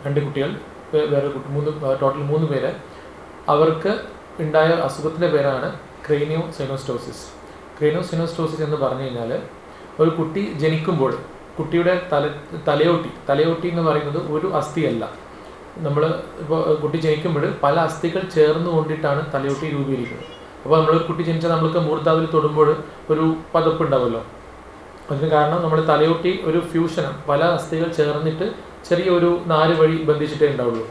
2 കുട്ടികൾ, വേറെ ടോട്ടൽ 3 പേര്. അവർക്ക് ഉണ്ടായ അസുഖത്തിൻ്റെ പേരാണ് ക്രേനിയോസിനോസ്റ്റോസിസ്. ക്രേനിയോസിനോസ്റ്റോസിസ് എന്ന് പറഞ്ഞു കഴിഞ്ഞാൽ ഒരു കുട്ടി ജനിക്കുമ്പോൾ കുട്ടിയുടെ തലയോട്ടി എന്ന് പറയുന്നത് ഒരു അസ്ഥിയല്ല. നമ്മൾ ഇപ്പോൾ കുട്ടി ജനിക്കുമ്പോൾ പല അസ്ഥികൾ ചേർന്ന് കൊണ്ടിട്ടാണ് തലയോട്ടി രൂപീകരിക്കുന്നത്. അപ്പോൾ നമ്മൾ കുട്ടി ജനിച്ചാൽ നമ്മൾക്ക് മൂർധാവിൽ തൊടുമ്പോൾ ഒരു പതപ്പ് ഉണ്ടാവുമല്ലോ. അതിന് കാരണം നമ്മുടെ തലയോട്ടി ഒരു ഫ്യൂഷനും പല അസ്ഥികൾ ചേർന്നിട്ട് ചെറിയൊരു നാര് വഴി ബന്ധിച്ചിട്ടേ ഉണ്ടാവുള്ളൂ.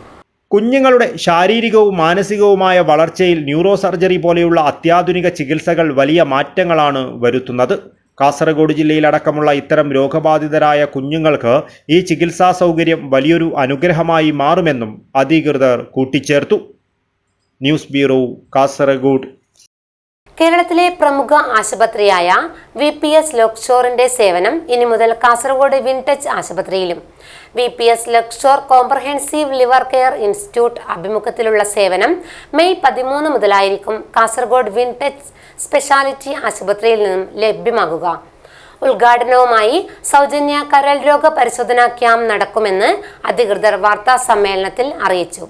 കുഞ്ഞുങ്ങളുടെ ശാരീരികവും മാനസികവുമായ വളർച്ചയിൽ ന്യൂറോ സർജറി പോലെയുള്ള അത്യാധുനിക ചികിത്സകൾ വലിയ മാറ്റങ്ങളാണ് വരുത്തുന്നത്. കാസർഗോഡ് ജില്ലയിലടക്കമുള്ള ഇത്തരം രോഗബാധിതരായ കുഞ്ഞുങ്ങൾക്ക് ഈ ചികിത്സാ സൗകര്യം വലിയൊരു അനുഗ്രഹമായി മാറുമെന്നും അധികൃതർ കൂട്ടിച്ചേർത്തു. News bureau, Kasaragod. കേരളത്തിലെ പ്രമുഖ ആശുപത്രിയായ VPS ലോക്ക്ഷോറിന്റെ സേവനം ഇനി മുതൽ കാസർഗോഡ് വിൻടച്ച് ആശുപത്രിയിലും. VPS Lakeshore comprehensive liver care institute ആഭിമുഖ്യത്തിലുള്ള സേവനം മെയ് 13 മുതലായിരിക്കും കാസർഗോഡ് വിൻടച്ച് സ്പെഷ്യാലിറ്റി ആശുപത്രിയിൽ നിന്നും ലഭ്യമാകുക. ഉദ്ഘാടനവുമായി സൗജന്യ കരൾ രോഗ പരിശോധനാ ക്യാമ്പ് നടക്കുമെന്ന് അധികൃതർ വാർത്താ സമ്മേളനത്തിൽ അറിയിച്ചു.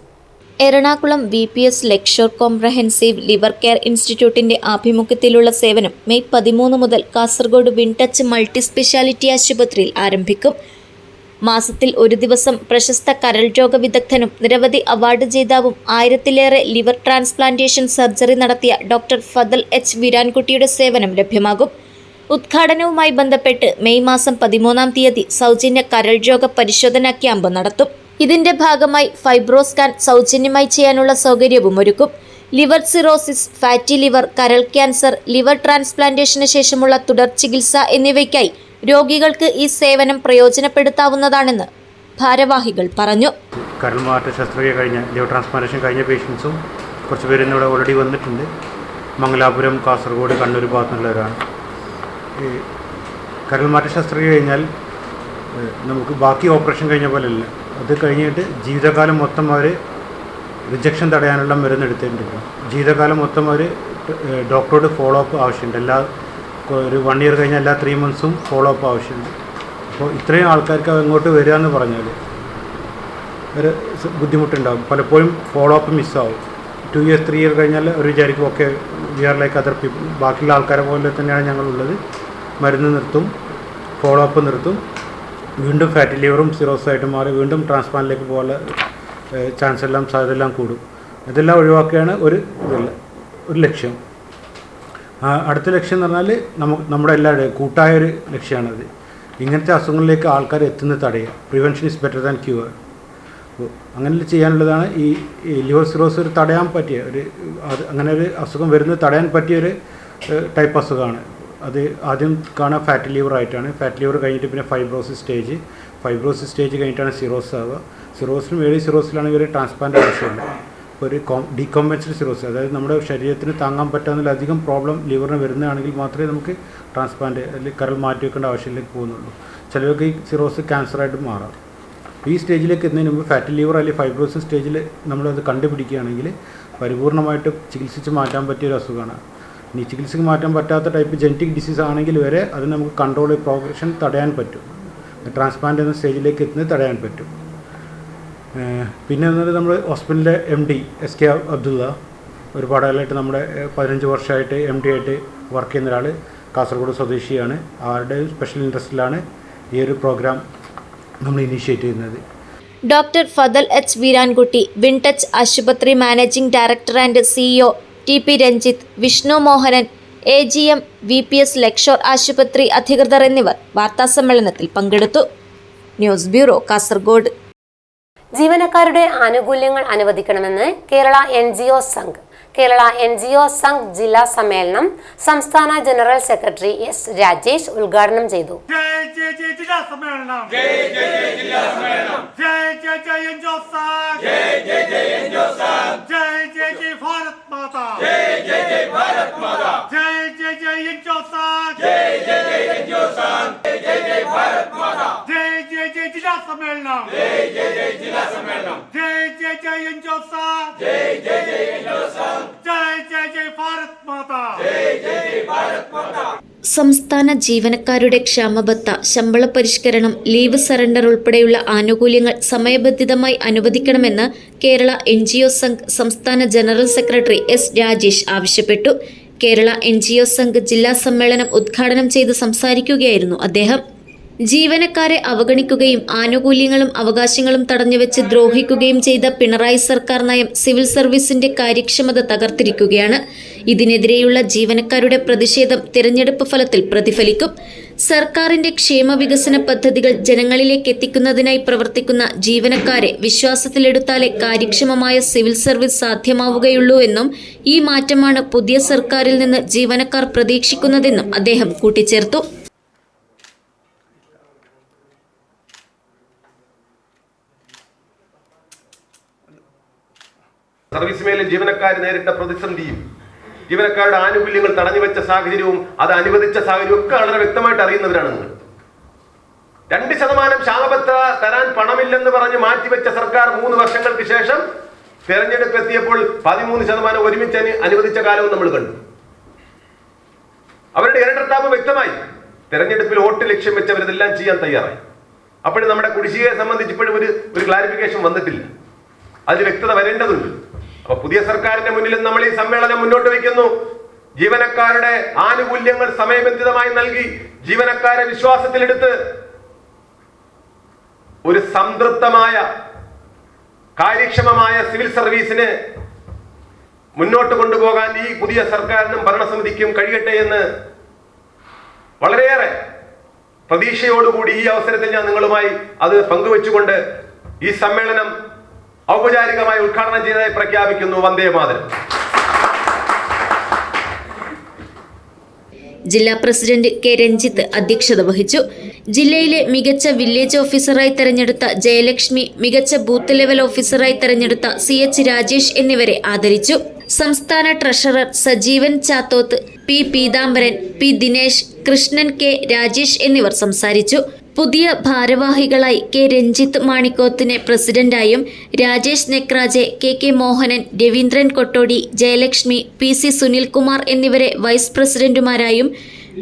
Ernakulam VPS Lakeshore comprehensive liver care ഇൻസ്റ്റിറ്റ്യൂട്ടിന്റെ ആഭിമുഖ്യത്തിലുള്ള സേവനം മെയ് 13 മുതൽ കാസർഗോഡ് വിൻടച്ച് മൾട്ടി സ്പെഷ്യാലിറ്റി ആശുപത്രിയിൽ ആരംഭിക്കും. മാസത്തിൽ ഒരു ദിവസം പ്രശസ്ത കരൾ രോഗ വിദഗ്ധനും നിരവധി അവാർഡ് ജേതാവും 1000-ലേറെ ലിവർ ട്രാൻസ്പ്ലാന്റേഷൻ സർജറി നടത്തിയ ഡോക്ടർ ഫദൽ H വീരാൻകുട്ടിയുടെ സേവനം ലഭ്യമാകും. ഉദ്ഘാടനവുമായി ബന്ധപ്പെട്ട് മെയ് മാസം 13-ാം തീയതി സൗജന്യ കരൾ രോഗ പരിശോധനാ ക്യാമ്പ് നടത്തും. ഇതിന്റെ ഭാഗമായി ഫൈബ്രോ സ്കാൻ സൗജന്യമായി ചെയ്യാനുള്ള സൗകര്യവും ഒരുക്കും. ലിവർ സിറോസിസ്, ഫാറ്റി ലിവർ, കരൾ ക്യാൻസർ, ലിവർ ട്രാൻസ്പ്ലാന്റേഷന് ശേഷമുള്ള തുടർ ചികിത്സ എന്നിവയ്ക്കായി രോഗികൾക്ക് ഈ സേവനം പ്രയോജനപ്പെടുത്താവുന്നതാണെന്ന് ഭാരവാഹികൾ പറഞ്ഞു. കരൾ മാറ്റ ശസ്ത്രക്രിയ കഴിഞ്ഞ ലിവർ ട്രാൻസ്പ്ലാന്റേഷൻ കഴിഞ്ഞ പേഷ്യൻസും കുറച്ച് പേര് ഇന്നിവിടെ ഓൾറെഡി വന്നിട്ടുണ്ട്. മംഗലാപുരം, കാസർഗോഡ്, കണ്ണൂർ ഭാഗത്തുനിന്നുള്ളവരാണ്. ഈ കരൾ മാറ്റ ശസ്ത്രക്രിയ കഴിഞ്ഞാൽ നമുക്ക് ബാക്കി ഓപ്പറേഷൻ കഴിഞ്ഞ പോലെയല്ല. അത് കഴിഞ്ഞിട്ട് ജീവിതകാലം മൊത്തം അവർ റിജക്ഷൻ തടയാനുള്ള മരുന്ന് എടുത്തിട്ടുണ്ട്. ജീവിതകാലം മൊത്തം അവർ ഡോക്ടറോട് ഫോളോ അപ്പ് ആവശ്യമുണ്ട്. ഒരു 1 ഇയർ കഴിഞ്ഞാൽ എല്ലാ 3 മന്ത്സും ഫോളോ അപ്പ് ആവശ്യമുണ്ട്. അപ്പോൾ ഇത്രയും ആൾക്കാർക്ക് അങ്ങോട്ട് വരിക എന്ന് പറഞ്ഞാൽ ഒരു ബുദ്ധിമുട്ടുണ്ടാകും. പലപ്പോഴും ഫോളോ അപ്പ് മിസ്സാവും. 2 ഇയേഴ്സ് 3 ഇയർ കഴിഞ്ഞാൽ അവർ വിചാരിക്കും okay we are like other people, ബാക്കിയുള്ള ആൾക്കാരെ പോലെ തന്നെയാണ് ഞങ്ങളുള്ളത്. മരുന്ന് നിർത്തും, ഫോളോ അപ്പ് നിർത്തും, വീണ്ടും ഫാറ്റി ലിവറും സിറോസായിട്ട് മാറി വീണ്ടും ട്രാൻസ്പ്ലാന്റിലേക്ക് പോകാനുള്ള ചാൻസ് എല്ലാം സാധ്യതയെല്ലാം കൂടും. ഇതെല്ലാം ഒഴിവാക്കുകയാണ് ഒരു ലക്ഷ്യം. അടുത്ത ലക്ഷ്യം എന്ന് പറഞ്ഞാൽ നമ്മുടെ എല്ലാവരുടെയും കൂട്ടായൊരു ലക്ഷ്യമാണത്. ഇങ്ങനത്തെ അസുഖങ്ങളിലേക്ക് ആൾക്കാർ എത്തുന്നത് തടയുക. Prevention is better than cure. അങ്ങനെ ചെയ്യാനുള്ളതാണ് ഈ ലിവർ സിറോസ്. ഒരു തടയാൻ പറ്റിയ അങ്ങനെ ഒരു അസുഖം വരുന്നത് തടയാൻ പറ്റിയൊരു ടൈപ്പ് അസുഖമാണ്. അത് ആദ്യം കാണാൻ ഫാറ്റി ലിവർ ആയിട്ടാണ്. ഫാറ്റി ലിവർ കഴിഞ്ഞിട്ട് പിന്നെ ഫൈബ്രോസിസ് സ്റ്റേജ് കഴിഞ്ഞിട്ടാണ് സിറോസ് ആവുക. സിറോസിലും ഏഴ് സിറോസിലാണെങ്കിൽ ഒരു ട്രാൻസ്പ്ലാന്റ് ആവശ്യമില്ല. ഇപ്പോൾ ഒരു ഡീകോമ്പൻസഡ് സിറോസ്, അതായത് നമ്മുടെ ശരീരത്തിന് താങ്ങാൻ പറ്റാവുന്നതിലധികം പ്രോബ്ലം ലിവറിന് വരുന്നതാണെങ്കിൽ മാത്രമേ നമുക്ക് ട്രാൻസ്പ്ലാന്റ് അല്ലെങ്കിൽ കരൾ മാറ്റി വെക്കേണ്ട ആവശ്യത്തിലേക്ക് പോകുന്നുള്ളൂ. ചിലർക്ക് ഈ സിറോസ് ക്യാൻസറായിട്ട് മാറാം. ഈ സ്റ്റേജിലേക്ക് എത്തുന്നതിന് മുമ്പ് ഫാറ്റി ലിവർ അല്ലെങ്കിൽ ഫൈബ്രോസിസ് സ്റ്റേജിൽ നമ്മളത് കണ്ടുപിടിക്കുകയാണെങ്കിൽ പരിപൂർണമായിട്ട് ചികിത്സിച്ച് മാറ്റാൻ പറ്റിയൊരു അസുഖമാണ്. ഇനി ചികിത്സയ്ക്ക് മാറ്റാൻ പറ്റാത്ത ടൈപ്പ് ജനറ്റിക് ഡിസീസ് ആണെങ്കിൽ വരെ അത് നമുക്ക് കൺട്രോൾ പ്രോഗ്രഷൻ തടയാൻ പറ്റും. ട്രാൻസ്പ്ലാന്റ് എന്ന സ്റ്റേജിലേക്ക് എത്തുന്നത് തടയാൻ പറ്റും. പിന്നെ എന്നത് നമ്മൾ ഹോസ്പിറ്റലിലെ MD SK അബ്ദുള്ള ഒരുപാട് കാലമായിട്ട് നമ്മുടെ 15 വർഷമായിട്ട് MD ആയിട്ട് വർക്ക് ചെയ്യുന്ന ഒരാൾ, കാസർഗോഡ് സ്വദേശിയാണ്. ആരുടെ സ്പെഷ്യൽ ഇൻട്രസ്റ്റിലാണ് ഈ ഒരു പ്രോഗ്രാം നമ്മൾ ഇനീഷ്യേറ്റ് ചെയ്യുന്നത്. ഡോക്ടർ ഫദൽ H വീരാൻകുട്ടി, വിൻടച്ച് ആശുപത്രി managing director and CEO TP Ranjith, Vishnu Mohanan, AGM VPS Lakeshore ആശുപത്രി അധികൃതർ എന്നിവർ വാർത്താസമ്മേളനത്തിൽ പങ്കെടുത്തു. News bureau, Kasaragod. ജീവനക്കാരുടെ ആനുകൂല്യങ്ങൾ അനുവദിക്കണമെന്ന് കേരള NGO സംഘ്. കേരള NGO സംഘ് ജില്ലാ സമ്മേളനം സംസ്ഥാന ജനറൽ സെക്രട്ടറി S രാജേഷ് ഉദ്ഘാടനം ചെയ്തു. സംസ്ഥാന ജീവനക്കാരുടെ ക്ഷാമബത്ത, ശമ്പള പരിഷ്കരണം, ലീവ് സറണ്ടർ ഉൾപ്പെടെയുള്ള ആനുകൂല്യങ്ങൾ സമയബന്ധിതമായി അനുവദിക്കണമെന്ന് കേരള NGO സംഘ് സംസ്ഥാന ജനറൽ സെക്രട്ടറി S രാജേഷ് ആവശ്യപ്പെട്ടു. കേരള NGO സംഘ് ജില്ലാ സമ്മേളനം ഉദ്ഘാടനം ചെയ്ത് സംസാരിക്കുകയായിരുന്നു അദ്ദേഹം. ജീവനക്കാരെ അവഗണിക്കുകയും ആനുകൂല്യങ്ങളും അവകാശങ്ങളും തടഞ്ഞുവെച്ച് ദ്രോഹിക്കുകയും ചെയ്ത പിണറായി സർക്കാർ നയം സിവിൽ സർവീസിന്റെ കാര്യക്ഷമത തകർത്തിരിക്കുകയാണ്. ഇതിനെതിരെയുള്ള ജീവനക്കാരുടെ പ്രതിഷേധം തിരഞ്ഞെടുപ്പ് ഫലത്തിൽ പ്രതിഫലിക്കും. സർക്കാരിന്റെ ക്ഷേമ വികസന പദ്ധതികൾ ജനങ്ങളിലേക്ക് എത്തിക്കുന്നതിനായി പ്രവർത്തിക്കുന്ന ജീവനക്കാരെ വിശ്വാസത്തിലെടുത്താലേ കാര്യക്ഷമമായ സിവിൽ സർവീസ് സാധ്യമാവുകയുള്ളൂ എന്നും ഈ മാറ്റമാണ് പുതിയ സർക്കാരിൽ നിന്ന് ജീവനക്കാർ പ്രതീക്ഷിക്കുന്നതെന്നും അദ്ദേഹം കൂട്ടിച്ചേർത്തു. സർവീസ് മേഖലയിൽ ജീവനക്കാർ നേരിട്ട പ്രതിസന്ധിയും ജീവനക്കാരുടെ ആനുകൂല്യങ്ങൾ തടഞ്ഞുവെച്ച സാഹചര്യവും അത് അനുവദിച്ച സാഹചര്യവും ഒക്കെ വളരെ വ്യക്തമായിട്ട് അറിയുന്നവരാണ് നിങ്ങൾ. 2% ക്ഷാമബത്ത തരാൻ പണമില്ലെന്ന് പറഞ്ഞ് മാറ്റിവെച്ച സർക്കാർ 3 വർഷങ്ങൾക്ക് ശേഷം തെരഞ്ഞെടുപ്പ് എത്തിയപ്പോൾ 13% ഒരുമിച്ച് അനുവദിച്ച കാലവും നമ്മൾ കണ്ടു. അവരുടെ ഇരട്ടത്താപ്പ് വ്യക്തമായി. തെരഞ്ഞെടുപ്പിൽ വോട്ട് ലക്ഷ്യം വെച്ചവരിതെല്ലാം ചെയ്യാൻ തയ്യാറായി. അപ്പോഴും നമ്മുടെ കുടിശ്ശികയെ സംബന്ധിച്ച് ഇപ്പോഴും ഒരു ക്ലാരിഫിക്കേഷൻ വന്നിട്ടില്ല. അതിൽ വ്യക്തത വരേണ്ടതുണ്ട്. അപ്പൊ പുതിയ സർക്കാരിന്റെ മുന്നിലും നമ്മൾ ഈ സമ്മേളനം മുന്നോട്ട് വയ്ക്കുന്നു. ജീവനക്കാരുടെ ആനുകൂല്യങ്ങൾ സമയബന്ധിതമായി നൽകി ജീവനക്കാരെ വിശ്വാസത്തിലെടുത്ത് ഒരു സംതൃപ്തമായ കാര്യക്ഷമമായ സിവിൽ സർവീസിന് മുന്നോട്ട് കൊണ്ടുപോകാൻ ഈ പുതിയ സർക്കാരിനും ഭരണസമിതിക്കും കഴിയട്ടെ എന്ന് വളരെയേറെ പ്രതീക്ഷയോടുകൂടി ഈ അവസരത്തിൽ ഞാൻ നിങ്ങളുമായി അത് പങ്കുവെച്ചുകൊണ്ട് ഈ സമ്മേളനം ഔപചാരികമായി ഉദ്ഘാടനം ചെയ്തതായി പ്രഖ്യാപിക്കുന്നു. വന്ദേ മാതരം. ജില്ലാ പ്രസിഡന്റ് കെ രഞ്ജിത്ത് അധ്യക്ഷത വഹിച്ചു. ജില്ലയിലെ മികച്ച വില്ലേജ് ഓഫീസറായി തെരഞ്ഞെടുത്ത ജയലക്ഷ്മി, മികച്ച ബൂത്ത് ലെവൽ ഓഫീസറായി തെരഞ്ഞെടുത്ത CH രാജേഷ് എന്നിവരെ ആദരിച്ചു. സംസ്ഥാന treasurer Sajeevan Chathoth, P Peethambaran, P Dinesh, Krishnan K Rajesh എന്നിവർ സംസാരിച്ചു. പുതിയ ഭാരവാഹികളായി കെ രഞ്ജിത്ത് മാണിക്കോത്തിനെ പ്രസിഡന്റായും രാജേഷ് നെക്രാജെ, കെ മോഹനൻ, രവീന്ദ്രൻ കൊട്ടോടി, ജയലക്ഷ്മി, PC സുനിൽകുമാർ എന്നിവരെ വൈസ് പ്രസിഡന്റുമാരായും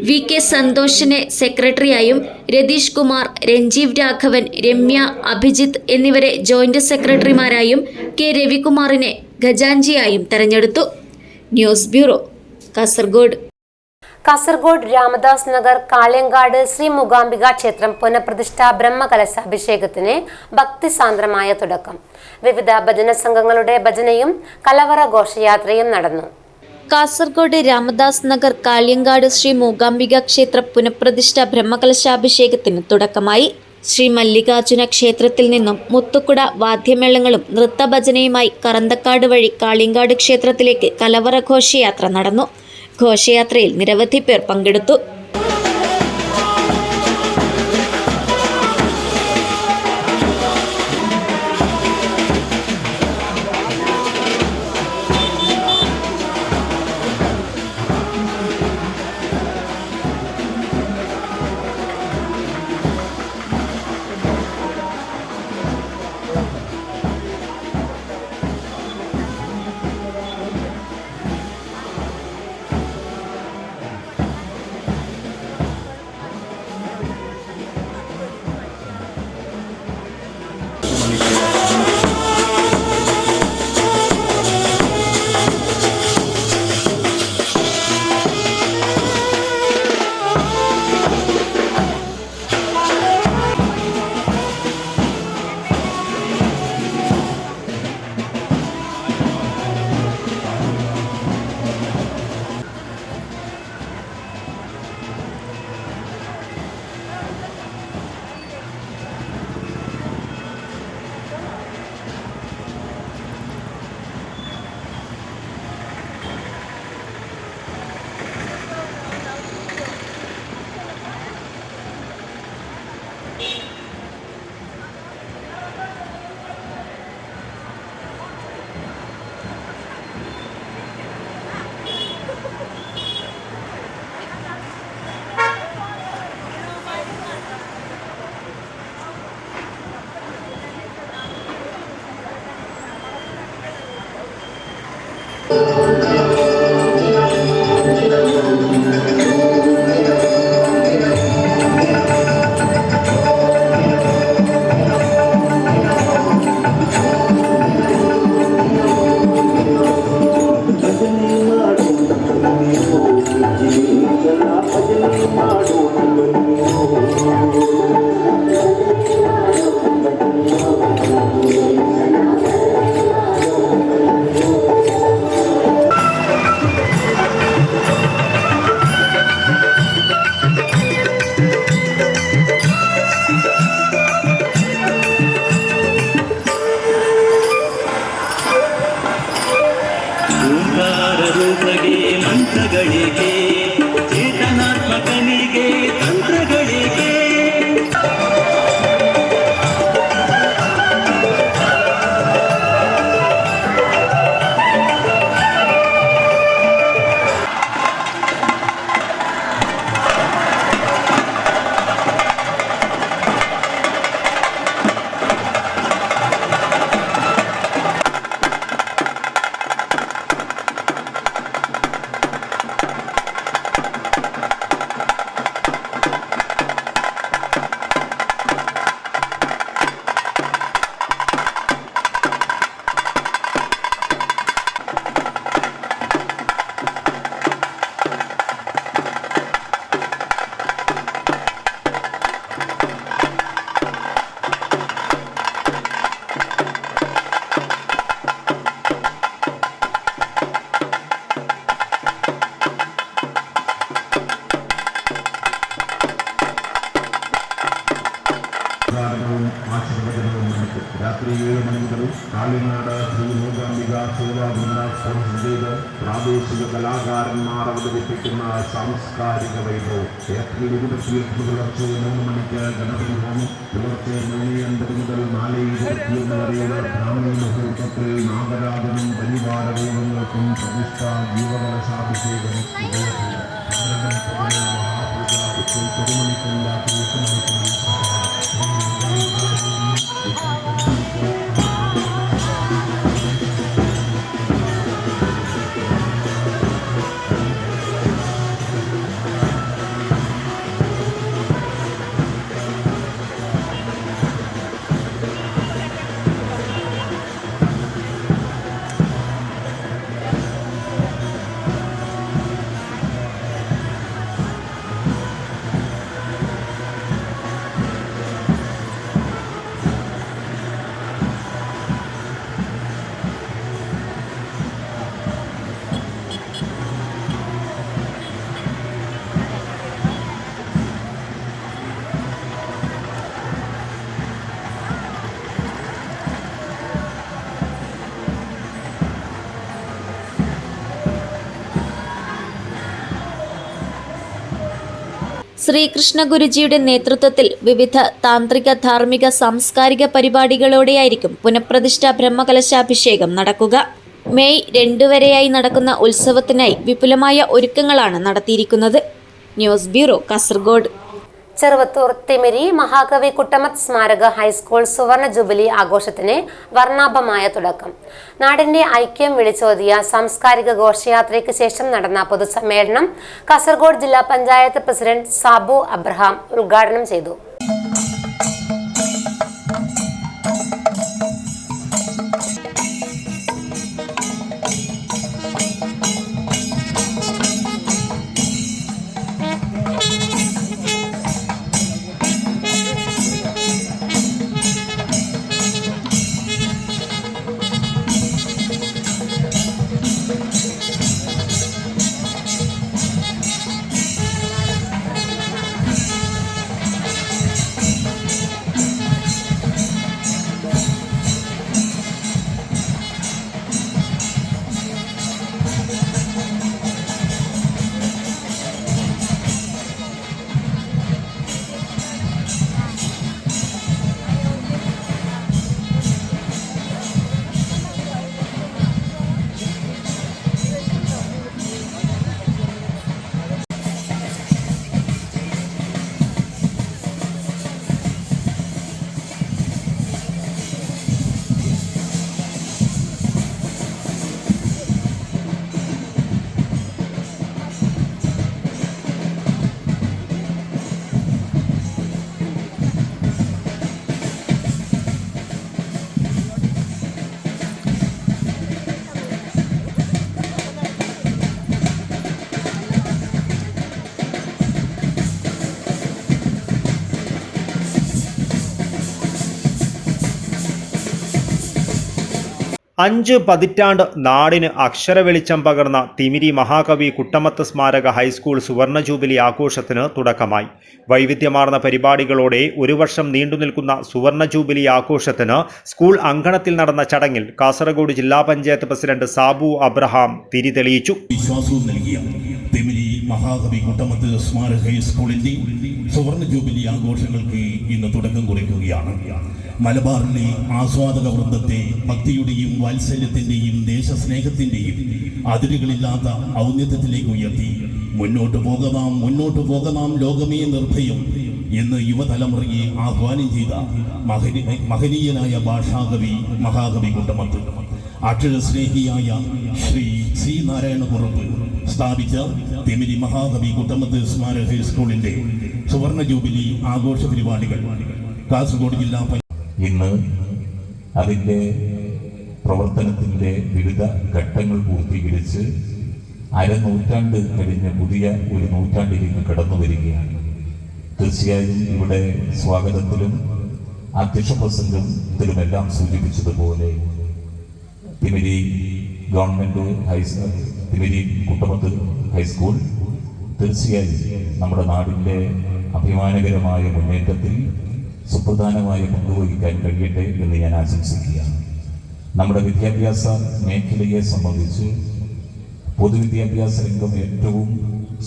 VK സന്തോഷിനെ സെക്രട്ടറിയായും രതീഷ് കുമാർ, രഞ്ജീവ് രാഘവൻ, രമ്യ, അഭിജിത്ത് എന്നിവരെ ജോയിന്റ് സെക്രട്ടറിമാരായും കെ രവികുമാറിനെ ഖജാൻജിയായും തെരഞ്ഞെടുത്തു. News bureau, Kasaragod. കാസർഗോഡ് രാമദാസ് നഗർ കാളിയങ്കാട് ശ്രീ മൂകാംബിക ക്ഷേത്രം പുനഃപ്രതിഷ്ഠ ബ്രഹ്മകലശാഭിഷേകത്തിന് ഭക്തിസാന്ദ്രമായ തുടക്കം. വിവിധ ഭജന സംഘങ്ങളുടെ ഭജനയും കലവറ ഘോഷയാത്രയും നടന്നു. കാസർഗോഡ് രാമദാസ് നഗർ കാളിയങ്കാട് ശ്രീ മൂകാംബിക ക്ഷേത്ര പുനഃപ്രതിഷ്ഠ ബ്രഹ്മകലശാഭിഷേകത്തിന് തുടക്കമായി. ശ്രീ മല്ലികാർജുന ക്ഷേത്രത്തിൽ നിന്നും മുത്തുക്കുട വാദ്യമേളങ്ങളും നൃത്തഭജനയുമായി കറന്തക്കാട് വഴി കാളിയങ്കാട് ക്ഷേത്രത്തിലേക്ക് കലവറ ഘോഷയാത്ര നടന്നു. ഘോഷയാത്രയിൽ നിരവധി പേർ പങ്കെടുത്തു. രാത്രി 7 മണി മുതൽ കാളിനാട് ശ്രീ മൂകാംബിക സേവാബൃന്ദ സ്പോൺസർ ചെയ്ത് പ്രാദേശിക കലാകാരന്മാർ അവതരിപ്പിക്കുന്ന സാംസ്കാരിക വൈഭവം. ഏപ്രിൽ 28 പുലർച്ചെ 3 മണിക്ക് ഗണപതി ഹോമം, പുലർച്ചെ 3:50 മുതൽ 4:21 വരെയുള്ള ബ്രാഹ്മണ മുഹൂർത്തത്തിൽ നാഗരാജനും പരിവാരദൈവങ്ങൾക്കും പ്രതിഷ്ഠാ ജീവകലശാഭിഷേകം. 12 മഹാപൂജ ഉച്ചൽ 1 മണിക്കും രാത്രി 8 മണിക്കും. ശ്രീകൃഷ്ണ ഗുരുജിയുടെ നേതൃത്വത്തിൽ വിവിധ താന്ത്രിക, ധാർമ്മിക, സാംസ്കാരിക പരിപാടികളോടെയായിരിക്കും പുനഃപ്രതിഷ്ഠാ ബ്രഹ്മകലശാഭിഷേകം നടക്കുക. മെയ് 2 വരെയായി നടക്കുന്ന ഉത്സവത്തിനായി വിപുലമായ ഒരുക്കങ്ങളാണ് നടത്തിയിരിക്കുന്നത്. News bureau, Kasaragod. ചെറുവത്തൂർ തിമിരി മഹാകവി കുട്ടമത്ത് സ്മാരക ഹൈസ്കൂൾ സുവർണ ജൂബിലി ആഘോഷത്തിന് വർണ്ണാഭമായ തുടക്കം. നാടിന്റെ ഐക്യം വിളിച്ചോതിയ സാംസ്കാരിക ഘോഷയാത്രയ്ക്ക് ശേഷം നടന്ന പൊതുസമ്മേളനം കാസർഗോഡ് ജില്ലാ പഞ്ചായത്ത് പ്രസിഡന്റ് സാബു അബ്രഹാം ഉദ്ഘാടനം ചെയ്തു. അഞ്ച് പതിറ്റാണ്ട് നാടിന് അക്ഷരവെളിച്ചം പകർന്ന തിമിരി മഹാകവി കുട്ടമത്ത് സ്മാരക ഹൈസ്കൂൾ സുവർണ ജൂബിലി ആഘോഷത്തിന് തുടക്കമായി. വൈവിധ്യമാർന്ന പരിപാടികളോടെ 1 വർഷം നീണ്ടുനിൽക്കുന്ന സുവർണ ജൂബിലി ആഘോഷത്തിന് സ്കൂൾ അങ്കണത്തിൽ നടന്ന ചടങ്ങിൽ കാസർഗോഡ് ജില്ലാ പഞ്ചായത്ത് പ്രസിഡന്റ് സാബു അബ്രഹാം തിരിതെളിയിച്ചു. വിശ്വാസവും നൽകിയ തിമിരി മഹാകവി കുട്ടമത്ത് സ്മാരക ഹൈസ്കൂളിന്റെ സുവർണ ജൂബിലി ആഘോഷങ്ങൾക്ക് ഇന്ന് തുടക്കം കുറിക്കുകയാണ്. മലബാറിലെ ആസ്വാദക വൃന്ദത്തെ ഭക്തിയുടെയും വാത്സല്യത്തിന്റെയും ദേശസ്നേഹത്തിന്റെയും അതിരുകളില്ലാത്ത ഔന്നത്യത്തിലേക്ക് ഉയർത്തി മുന്നോട്ട് പോകണം ലോകമേ നിർഭയം എന്ന് യുവതലമുറയെ ആഹ്വാനം ചെയ്ത മഹനീയനായ ഭാഷാകവി മഹാകവി കുട്ടമത്ത്, അക്ഷരസ്നേഹിയായ ശ്രീ സി നാരായണക്കുറുപ്പ് സ്ഥാപിച്ച തിമിരി മഹാകവി കുട്ടമത്ത് സ്മാരക ഹൈസ്കൂളിന്റെ സുവർണ ജൂബിലി ആഘോഷ പരിപാടികൾ കാസർഗോഡ് ജില്ലാ ഇന്ന് അതിൻ്റെ പ്രവർത്തനത്തിൻ്റെ വിവിധ ഘട്ടങ്ങൾ പൂർത്തീകരിച്ച് അരനൂറ്റാണ്ട് കഴിഞ്ഞ് പുതിയ ഒരു നൂറ്റാണ്ടിലേക്ക് കടന്നു വരികയാണ്. തീർച്ചയായും ഇവിടെ സ്വാഗതത്തിലും അധ്യക്ഷ പ്രസംഗത്തിലുമെല്ലാം സൂചിപ്പിച്ചതുപോലെ തിമിരി ഗവൺമെൻറ് തിമിരി കുട്ടമത്ത് ഹൈസ്കൂൾ തീർച്ചയായും നമ്മുടെ നാടിൻ്റെ അഭിമാനകരമായ മുന്നേറ്റത്തിൽ സുപ്രധാനമായ പങ്കുവഹിക്കാൻ കഴിയട്ടെ എന്ന് ഞാൻ ആശംസിക്കുകയാണ്. നമ്മുടെ വിദ്യാഭ്യാസ മേഖലയെ സംബന്ധിച്ച് പൊതുവിദ്യാഭ്യാസ രംഗം ഏറ്റവും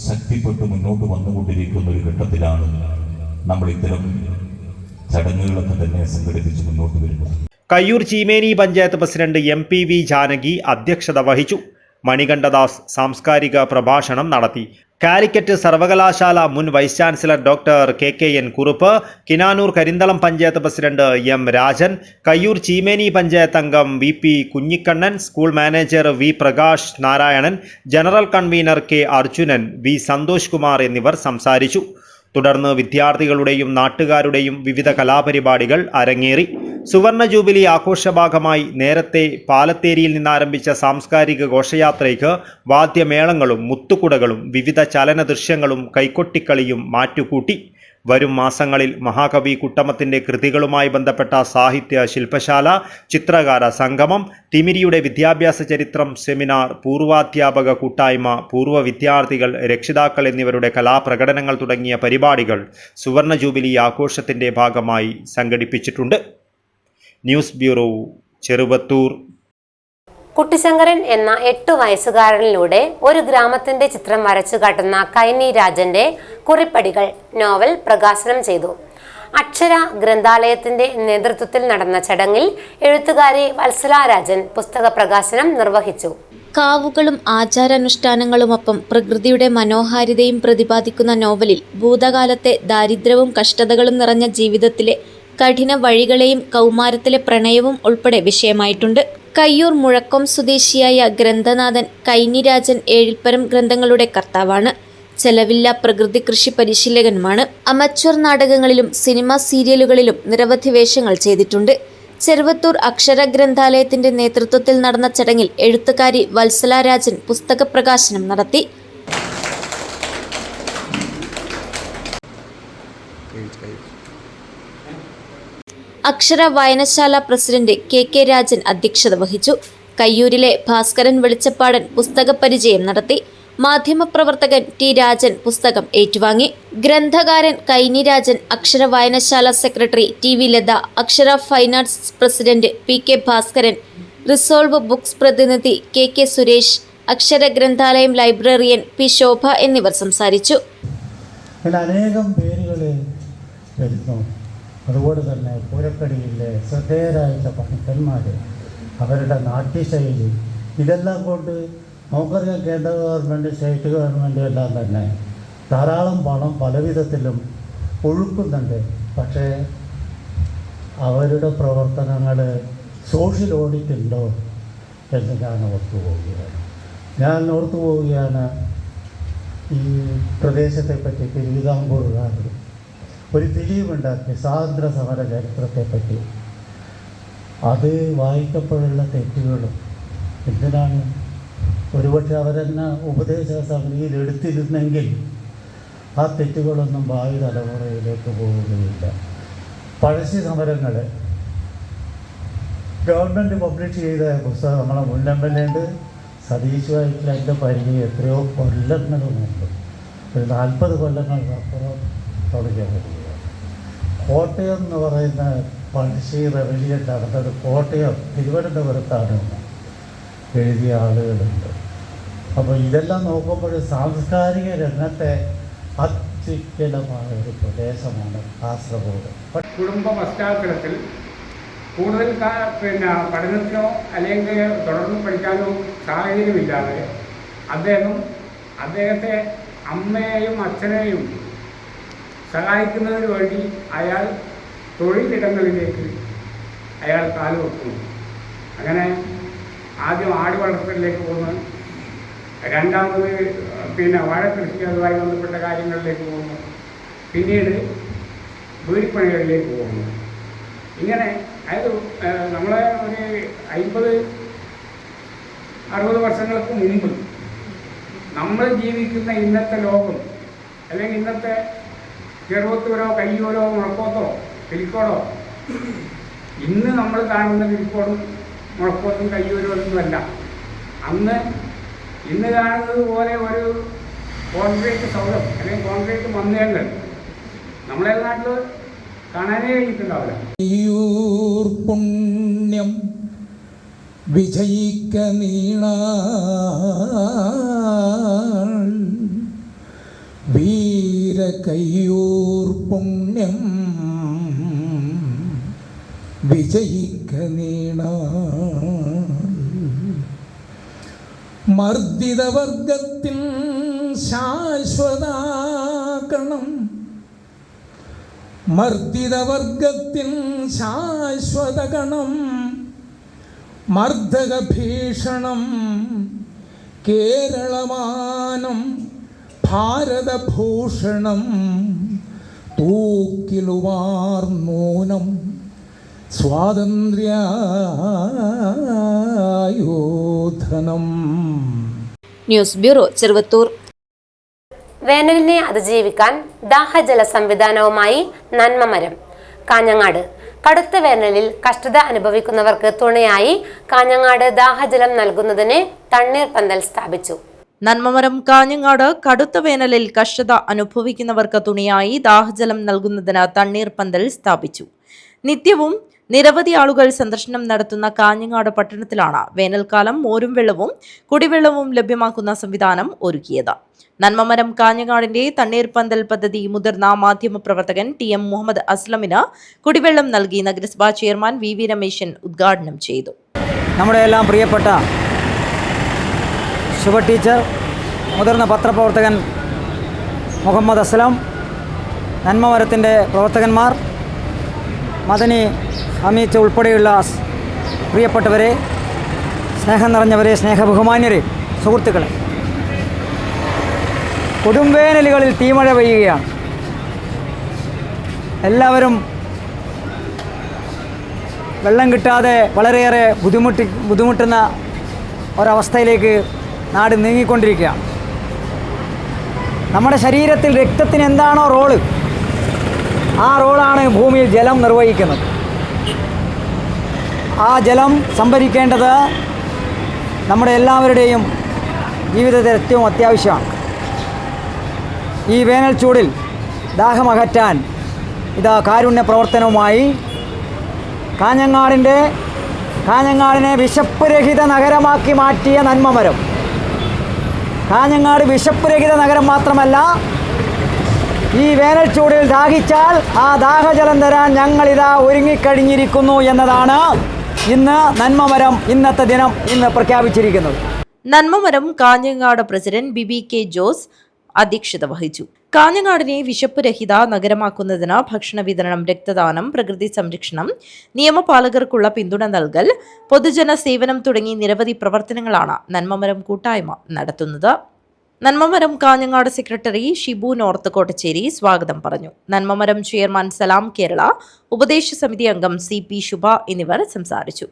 ശക്തിപ്പെട്ട് മുന്നോട്ട് വന്നുകൊണ്ടിരിക്കുന്ന ഒരു ഘട്ടത്തിലാണ് നമ്മൾ ഇത്തരം ചടങ്ങുകളൊക്കെ തന്നെ സംഘടിപ്പിച്ച് മുന്നോട്ട് വരുന്നത്. കയ്യൂർ ചീമേനി പഞ്ചായത്ത് പ്രസിഡന്റ് MPV ജാനകി അധ്യക്ഷത വഹിച്ചു. മണികണ്ഠദാസ് സാംസ്കാരിക പ്രഭാഷണം നടത്തി. കാലിക്കറ്റ് സർവകലാശാല മുൻ vice chancellor doctor KKN Kurup, Kinanur Karinthalam panchayat president M Rajan, Kayyur Cheemeni panchayat അംഗം VP Kunhikannan, school manager V Prakash Narayanan, general convener K Arjunan, V Santhosh Kumar എന്നിവർ സംസാരിച്ചു. തുടർന്ന് വിദ്യാർത്ഥികളുടെയും നാട്ടുകാരുടെയും വിവിധ കലാപരിപാടികൾ അരങ്ങേറി. സുവർണ ജൂബിലി ആഘോഷഭാഗമായി നേരത്തെ പാലത്തേരിയിൽ നിന്നാരംഭിച്ച സാംസ്കാരിക ഘോഷയാത്രയ്ക്ക് വാദ്യമേളങ്ങളും മുത്തുകുടകളും വിവിധ ചലന ദൃശ്യങ്ങളും കൈക്കൊട്ടിക്കളിയും മാറ്റുകൂട്ടി. വരും മാസങ്ങളിൽ മഹാകവി കുട്ടമത്തിൻ്റെ കൃതികളുമായി ബന്ധപ്പെട്ട സാഹിത്യ ശില്പശാല, ചിത്രകാര സംഗമം, തിമിരിയുടെ വിദ്യാഭ്യാസ ചരിത്രം സെമിനാർ, പൂർവാധ്യാപക കൂട്ടായ്മ, പൂർവ്വ വിദ്യാർത്ഥികൾ, രക്ഷിതാക്കൾ എന്നിവരുടെ കലാപ്രകടനങ്ങൾ തുടങ്ങിയ പരിപാടികൾ സുവർണ ജൂബിലി ആഘോഷത്തിൻ്റെ ഭാഗമായി സംഘടിപ്പിച്ചിട്ടുണ്ട്. News bureau, Cheruvathur. കുട്ടിശങ്കരൻ എന്ന 8 വയസ്സുകാരനിലൂടെ ഒരു ഗ്രാമത്തിന്റെ ചിത്രം വരച്ചു കാട്ടുന്ന കൈനി രാജന്റെ കുറിപ്പടികൾ നോവൽ പ്രകാശനം ചെയ്തു. അക്ഷര ഗ്രന്ഥാലയത്തിന്റെ നേതൃത്വത്തിൽ നടന്ന ചടങ്ങിൽ എഴുത്തുകാരി വത്സല രാജൻ പുസ്തക പ്രകാശനം നിർവഹിച്ചു. കാവുകളും ആചാരാനുഷ്ഠാനങ്ങളുമൊപ്പം പ്രകൃതിയുടെ മനോഹാരിതയും പ്രതിപാദിക്കുന്ന നോവലിൽ ഭൂതകാലത്തെ ദാരിദ്ര്യവും കഷ്ടതകളും നിറഞ്ഞ ജീവിതത്തിലെ കഠിന വഴികളെയും കൗമാരത്തിലെ പ്രണയവും ഉൾപ്പെടെ വിഷയമായിട്ടുണ്ട്. കയ്യൂർ മുഴക്കം സ്വദേശിയായ ഗ്രന്ഥനാഥൻ കൈനിരാജൻ ഏഴിൽപ്പരം ഗ്രന്ഥങ്ങളുടെ കർത്താവാണ്. ചെലവില്ല പ്രകൃതി കൃഷി പരിശീലകനുമാണ്. അമച്വർ നാടകങ്ങളിലും സിനിമാ സീരിയലുകളിലും നിരവധി വേഷങ്ങൾ ചെയ്തിട്ടുണ്ട്. ചെറുവത്തൂർ അക്ഷര ഗ്രന്ഥാലയത്തിന്റെ നേതൃത്വത്തിൽ നടന്ന ചടങ്ങിൽ എഴുത്തുകാരി വത്സല രാജൻ പുസ്തക പ്രകാശനം നടത്തി. അക്ഷര വായനശാല പ്രസിഡന്റ് KK രാജൻ അധ്യക്ഷത വഹിച്ചു. കയ്യൂരിലെ ഭാസ്കരൻ വെളിച്ചപ്പാടൻ പുസ്തക പരിചയം നടത്തി. മാധ്യമപ്രവർത്തകൻ T രാജൻ പുസ്തകം ഏറ്റുവാങ്ങി. ഗ്രന്ഥകാരൻ കൈനി രാജൻ, അക്ഷര വായനശാല സെക്രട്ടറി TV ലത, അക്ഷര fine arts president PK Bhaskaran, resolve books പ്രതിനിധി KK സുരേഷ്, അക്ഷര ഗ്രന്ഥാലയം ലൈബ്രറിയൻ P ശോഭ എന്നിവർ സംസാരിച്ചു. അനേകം പേരുകൾ വരുന്നു. അതുപോലെ തന്നെ പൂരക്കടിയിലെ ശ്രദ്ധേയരായിട്ടുള്ള പണിക്കന്മാർ, അവരുടെ നാട്യശൈലി, ഇതെല്ലാം കൊണ്ട് നമുക്കറിയാം കേന്ദ്ര ഗവൺമെൻറ്, സ്റ്റേറ്റ് ഗവൺമെൻറ് എല്ലാം തന്നെ ധാരാളം പണം പല വിധത്തിലും ഒഴുക്കുന്നുണ്ട്. പക്ഷേ അവരുടെ പ്രവർത്തനങ്ങൾ സോഷ്യൽ ഓഡിറ്റ് ഉണ്ടോ എന്ന് ഞാൻ ഓർത്തു പോവുകയാണ്. ഈ പ്രദേശത്തെപ്പറ്റി തിരുവിതാംകൂറുകാർ ഒരു ഫിലിമുണ്ടാക്കി സ്വാതന്ത്ര്യ സമര ചരിത്രത്തെപ്പറ്റി. അത് വായിക്കപ്പോഴുള്ള തെറ്റുകളും എന്തിനാണ്, ഒരുപക്ഷെ അവരെന്നെ ഉപദേശക സമിതിയിൽ എടുത്തിരുന്നെങ്കിൽ ആ തെറ്റുകളൊന്നും ഭാവി തലമുറയിലേക്ക് പോവുകയില്ല. പഴശ്ശി സമരങ്ങൾ ഗവൺമെൻറ് പബ്ലിഷ് ചെയ്ത പുസ്തകം നമ്മളെ മുൻ MLA ഉണ്ട് സതീശുമായിട്ടുള്ള എൻ്റെ പരിധി എത്രയോ കൊല്ലങ്ങളുമുണ്ട്. ഒരു 40 കൊല്ലങ്ങൾക്കപ്പുറം തുടങ്ങിയ പരിധിയാണ്. കോട്ടയം എന്ന് പറയുന്ന പഴശ്ശി റെവലിയൻ നടന്നത് കോട്ടയം തിരുവനന്തപുരത്താണ് എഴുതിയ ആളുകളുണ്ട്. അപ്പോൾ ഇതെല്ലാം നോക്കുമ്പോൾ സാംസ്കാരിക രംഗത്തെ അത്യുജ്വലമായ ഒരു പ്രദേശമാണ് കാസർഗോഡ്. കുടുംബ പശ്ചാത്തലത്തിൽ കൂടുതൽ പഠനത്തിനോ അല്ലെങ്കിൽ തുടർന്ന് പഠിക്കാനോ സാഹചര്യമില്ലാതെ അദ്ദേഹത്തെ അമ്മയെയും അച്ഛനെയും സഹായിക്കുന്നതിന് വേണ്ടി അയാൾ തൊഴിലിടങ്ങളിലേക്ക് അയാൾ കാലുവെക്കുന്നു. അങ്ങനെ ആദ്യം ആട് വളർത്തലിലേക്ക് പോകുന്നു, രണ്ടാമത് വാഴക്കൃഷി അതുമായി ബന്ധപ്പെട്ട കാര്യങ്ങളിലേക്ക് പോകുന്നു, പിന്നീട് വീടിപ്പണികളിലേക്ക് പോകുന്നു. ഇങ്ങനെ അതായത് നമ്മളെ ഒരു 50-60 വർഷങ്ങൾക്ക് മുമ്പ് നമ്മൾ ജീവിക്കുന്ന ഇന്നത്തെ ലോകം അല്ലെങ്കിൽ ഇന്നത്തെ ചെറുവത്തൂരോ കയ്യൂരോ മുഴക്കോത്തോ പിലിക്കോടോ ഇന്ന് നമ്മൾ കാണുന്ന പിലിക്കോടും മുഴക്കോത്തും കയ്യൂരും ഒന്നുമല്ല. ഇന്ന് കാണുന്നത് പോലെ ഒരു കോൺക്രീറ്റ് സൗധം അല്ലെങ്കിൽ കോൺക്രീറ്റ് മന്ദിരങ്ങൾ നമ്മളെ നാട്ടിൽ കാണാനേ കഴിഞ്ഞിട്ടുണ്ടാവില്ല. പുണ്യം വിജയിക്ക നീണ വീര കയ്യൂർ പുണ്യം വിജയിക്ക നീണ മർദ്ദിതവർഗത്തിൻ ശാശ്വതാകണം മർദ്ദിതവർഗത്തിൻ ശാശ്വതഗണം മർദ്ദക ഭീഷണം കേരളമാനം ഭാരതഭൂഷണം തൂക്കിലുവാർന്നൂനം സ്വാതന്ത്ര്യായോധനം. News bureau, Cheruvathur. വേനലിനെ അതിജീവിക്കാൻ ദാഹജല സംവിധാനവുമായി നന്മമരം. കാഞ്ഞങ്ങാട് കടുത്ത വേനലിൽ കഷ്ടത അനുഭവിക്കുന്നവർക്ക് തുണയായി കാഞ്ഞങ്ങാട് ദാഹജലം നൽകുന്നതിന് തണ്ണീർപന്തൽ സ്ഥാപിച്ചു. നന്മമരം കാഞ്ഞങ്ങാട് കടുത്ത വേനലിൽ കഷ്ടത അനുഭവിക്കുന്നവർക്ക് തുണയായി ദാഹജലം നൽകുന്നതിന് തണ്ണീർപന്തൽ സ്ഥാപിച്ചു. നിത്യവും നിരവധി ആളുകൾ സന്ദർശനം നടത്തുന്ന കാഞ്ഞങ്ങാട് പട്ടണത്തിലാണ് വേനൽക്കാലം മോരും വെള്ളവും കുടിവെള്ളവും ലഭ്യമാക്കുന്ന സംവിധാനം ഒരുക്കിയത്. നന്മമരം കാഞ്ഞങ്ങാടിന്റെ തണ്ണീർപന്തൽ പദ്ധതി മുതിർന്ന മാധ്യമപ്രവർത്തകൻ TM മുഹമ്മദ് അസ്ലമിന് കുടിവെള്ളം നൽകി നഗരസഭാ ചെയർമാൻ VV രമേശൻ ഉദ്ഘാടനം ചെയ്തു. നമ്മുടെ എല്ലാം പ്രിയപ്പെട്ട ശുഭ ടീച്ചർ, മുതിർന്ന പത്രപ്രവർത്തകൻ മുഹമ്മദ് അസ്ലം, നന്മമരത്തിൻ്റെ പ്രവർത്തകന്മാർ, മദനി ഹമീദ് ഉൾപ്പെടെയുള്ള പ്രിയപ്പെട്ടവരെ, സ്നേഹം നിറഞ്ഞവരെ, സ്നേഹബഹുമാന്യരെ, സുഹൃത്തുക്കളെ, കൊടുംവേനലുകളിൽ തീമഴ പെയ്യുകയാണ്. എല്ലാവരും വെള്ളം കിട്ടാതെ വളരെയേറെ ബുദ്ധിമുട്ടുന്ന ഒരവസ്ഥയിലേക്ക് നാട് നീങ്ങിക്കൊണ്ടിരിക്കുകയാണ്. നമ്മുടെ ശരീരത്തിൽ രക്തത്തിന് എന്താണോ റോള്, ആ റോളാണ് ഭൂമിയിൽ ജലം നിർവഹിക്കുന്നത്. ആ ജലം സംഭരിക്കേണ്ടത് നമ്മുടെ എല്ലാവരുടെയും ജീവിതത്തിൽ ഏറ്റവും അത്യാവശ്യമാണ്. ഈ വേനൽ ചൂടിൽ ദാഹമകറ്റാൻ ഇതാ കാരുണ്യ പ്രവർത്തനവുമായി കാഞ്ഞങ്ങാടിനെ വിശപ്പ് രഹിത നഗരമാക്കി മാറ്റിയ നന്മമരം. കാഞ്ഞങ്ങാട് വിശപ്പ് രഹിത നഗരം മാത്രമല്ല, ഈ വേനൽ ചൂടിൽ ദാഹിച്ചാൽ ആ ദാഹജലം തരാൻ ഞങ്ങളിതാ ഒരുങ്ങിക്കഴിഞ്ഞിരിക്കുന്നു എന്നതാണ് ഇന്ന് നന്മമരം ഇന്നത്തെ ദിനം പ്രഖ്യാപിച്ചിരിക്കുന്നത്. നന്മമരം കാഞ്ഞങ്ങാട് പ്രസിഡന്റ് BBK ജോസ് അധ്യക്ഷത വഹിച്ചു. കാഞ്ഞങ്ങാടിനെ വിശപ്പ് രഹിത നഗരമാക്കുന്നതിന് ഭക്ഷണ വിതരണം, രക്തദാനം, പ്രകൃതി സംരക്ഷണം, നിയമപാലകർക്കുള്ള പിന്തുണ നൽകൽ, പൊതുജന സേവനം തുടങ്ങി നിരവധി പ്രവർത്തനങ്ങളാണ് നന്മമരം കൂട്ടായ്മ നടത്തുന്നത്. നന്മമരം കാഞ്ഞങ്ങാട് സെക്രട്ടറി ഷിബു നോർത്ത് കോട്ടച്ചേരി സ്വാഗതം പറഞ്ഞു. നന്മമരം ചെയർമാൻ സലാം കേരള, ഉപദേശ സമിതി അംഗം CP ശുഭ എന്നിവർ സംസാരിച്ചു.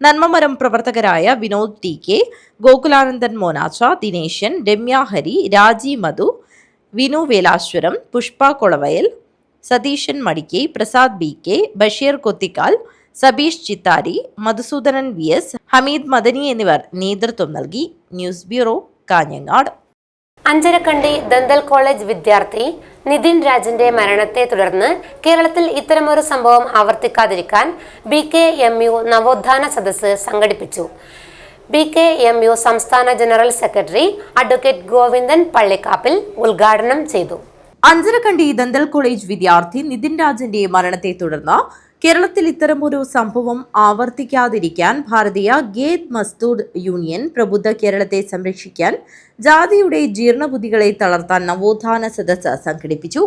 നന്മമരം പ്രവർത്തകരായ വിനോദ് TK, ഗോകുലാനന്ദൻ മോനാച്ച, ദിനേശൻ, രമ്യ ഹരി, രാജി മധു, വിനു വേലാശ്വരം, പുഷ്പ കൊളവയൽ, സതീശൻ മടിക്കെ, പ്രസാദ് BK, ബഷീർ കൊത്തിക്കാൽ, സബീഷ് ചിത്താരി, മധുസൂദനൻ VS, ഹമീദ് മദനി എന്നിവർ നേതൃത്വം നൽകി. News bureau, Kanhangad. Anjarakandy dental college വിദ്യാർത്ഥി നിതിൻ രാജിന്റെ മരണത്തെ തുടർന്ന് കേരളത്തിൽ ഇത്തരമൊരു സംഭവം ആവർത്തിക്കാതിരിക്കാൻ BKMU നവോത്ഥാന സദസ്സ് സംഘടിപ്പിച്ചു. BKMU സംസ്ഥാന general secretary advocate Govindan Pallikkappil ഉദ്ഘാടനം ചെയ്തു. അഞ്ചരക്കണ്ടി ദന്തൽ കോളേജ് വിദ്യാർത്ഥി നിതിൻ രാജിന്റെ മരണത്തെ തുടർന്ന് കേരളത്തിൽ ഇത്തരമൊരു സംഭവം ആവർത്തിക്കാതിരിക്കാൻ ഭാരതീയ ഗേത് മസ്ദൂർ യൂണിയൻ പ്രബുദ്ധ കേരളത്തെ സംരക്ഷിക്കാൻ ജാതിയുടെ ജീർണബുദ്ധികളെ തളർത്താൻ നവോത്ഥാന സദസ്സ് സംഘടിപ്പിച്ചു.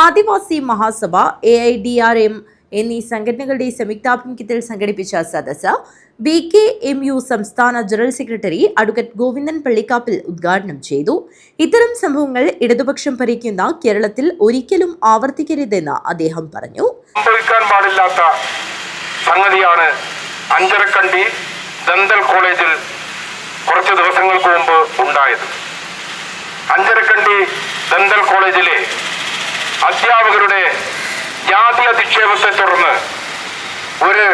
ആദിവാസി മഹാസഭ, AIDRM എന്നീ സംഘടനകളുടെ സംയുക്താഭിമുഖ്യത്തിൽ സംഘടിപ്പിച്ച സദസ്സ് BKMU സംസ്ഥാന general secretary advocate Govindan Pallikkappil ഉദ്ഘാടനം ചെയ്തു. ഇത്തരം സംഭവങ്ങൾ ഇടതുപക്ഷം ഭരിക്കുന്ന കേരളത്തിൽ ഒരിക്കലും ആവർത്തിക്കരുതെന്ന് അദ്ദേഹം പറഞ്ഞു. സംഭവിക്കാൻ പാടില്ലാത്ത സംഗതിയാണ് അഞ്ചരക്കണ്ടി ദന്തൽ കോളേജിൽ കുറച്ച് ദിവസങ്ങൾക്ക് മുമ്പ് ഉണ്ടായത്. അഞ്ചരക്കണ്ടി ദന്തൽ കോളേജിലെ അധ്യാപകരുടെ ജാതി അധിക്ഷേപത്തെ തുടർന്ന് ഒരു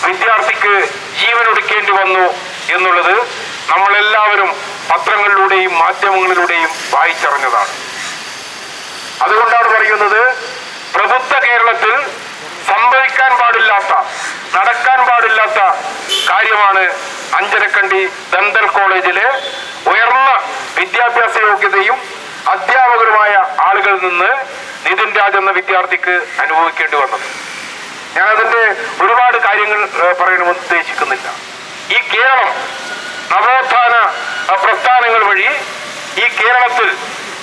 വിദ്യാർത്ഥിക്ക് ജീവനൊടുക്കേണ്ടി വന്നു എന്നുള്ളത് നമ്മളെല്ലാവരും പത്രങ്ങളിലൂടെയും മാധ്യമങ്ങളിലൂടെയും വായിച്ചറിഞ്ഞതാണ്. അതുകൊണ്ടാണ് പറയുന്നത്, പ്രബുദ്ധ കേരളത്തിൽ സംസാരിക്കാൻ പാടില്ലാത്ത, നടക്കാൻ പാടില്ലാത്ത കാര്യമാണ് അഞ്ചരക്കണ്ടി ദന്തൽ കോളേജിലെ ഉയർന്ന വിദ്യാഭ്യാസ യോഗ്യതയും അധ്യാപകരുമായ ആളുകളിൽ നിന്ന് നിതിൻ രാജ് എന്ന വിദ്യാർത്ഥിക്ക് അനുഭവിക്കേണ്ടി വന്നത്. ഞാനതിൻ്റെ ഒരുപാട് കാര്യങ്ങൾ പറയണമെന്ന് ഉദ്ദേശിക്കുന്നില്ല. ഈ കേരളം നവോത്ഥാന പ്രസ്ഥാനങ്ങൾ വഴി ഈ കേരളത്തിൽ